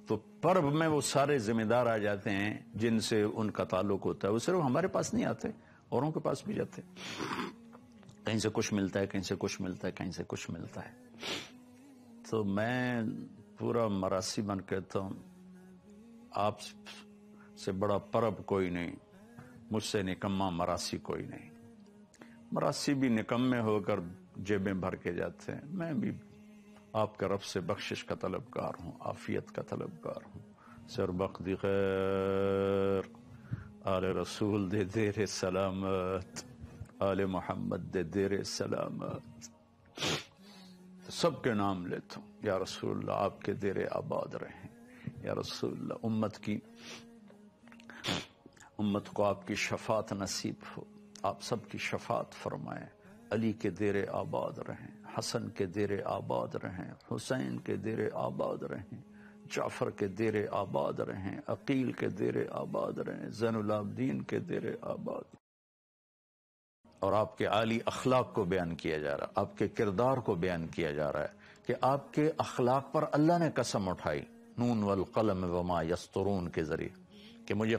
تو پرب میں وہ سارے ذمہ دار آ جاتے ہیں جن سے ان کا تعلق ہوتا ہے. وہ صرف ہمارے پاس نہیں آتے، اوروں کے پاس بھی جاتے. کہیں سے کچھ ملتا ہے، کہیں سے کچھ ملتا ہے، کہیں سے کچھ ملتا ہے. تو میں پورا مراسی بن کہتا ہوں، آپ سے بڑا پرب کوئی نہیں، مجھ سے نکما مراسی کوئی نہیں. مراسی بھی نکمے ہو کر جیبیں بھر کے جاتے ہیں. میں بھی آپ کا رب سے بخشش کا طلبگار ہوں، عافیت کا طلبگار ہوں. سر بخت خیر، آل رسول دے دیر سلامت، آل محمد دے دیر سلامت. سب کے نام لیتا ہوں. یا رسول اللہ، آپ کے دیر آباد رہیں. یا رسول اللہ، امت کو آپ کی شفاعت نصیب ہو، آپ سب کی شفاعت فرمائیں. علی کے دیر آباد رہیں، حسن کے دیر آباد رہیں، حسین کے دیر آباد رہیں، جعفر کے دیر آباد رہیں، عقیل کے دیر آباد رہیں، زین العابدین کے دیر آباد اور آپ کے عالی اخلاق کو بیان کیا جا رہا ہے، آپ کے کردار کو بیان کیا جا رہا ہے کہ آپ کے اخلاق پر اللہ نے قسم اٹھائی نون والقلم وما یسطرون کے ذریعے کہ مجھے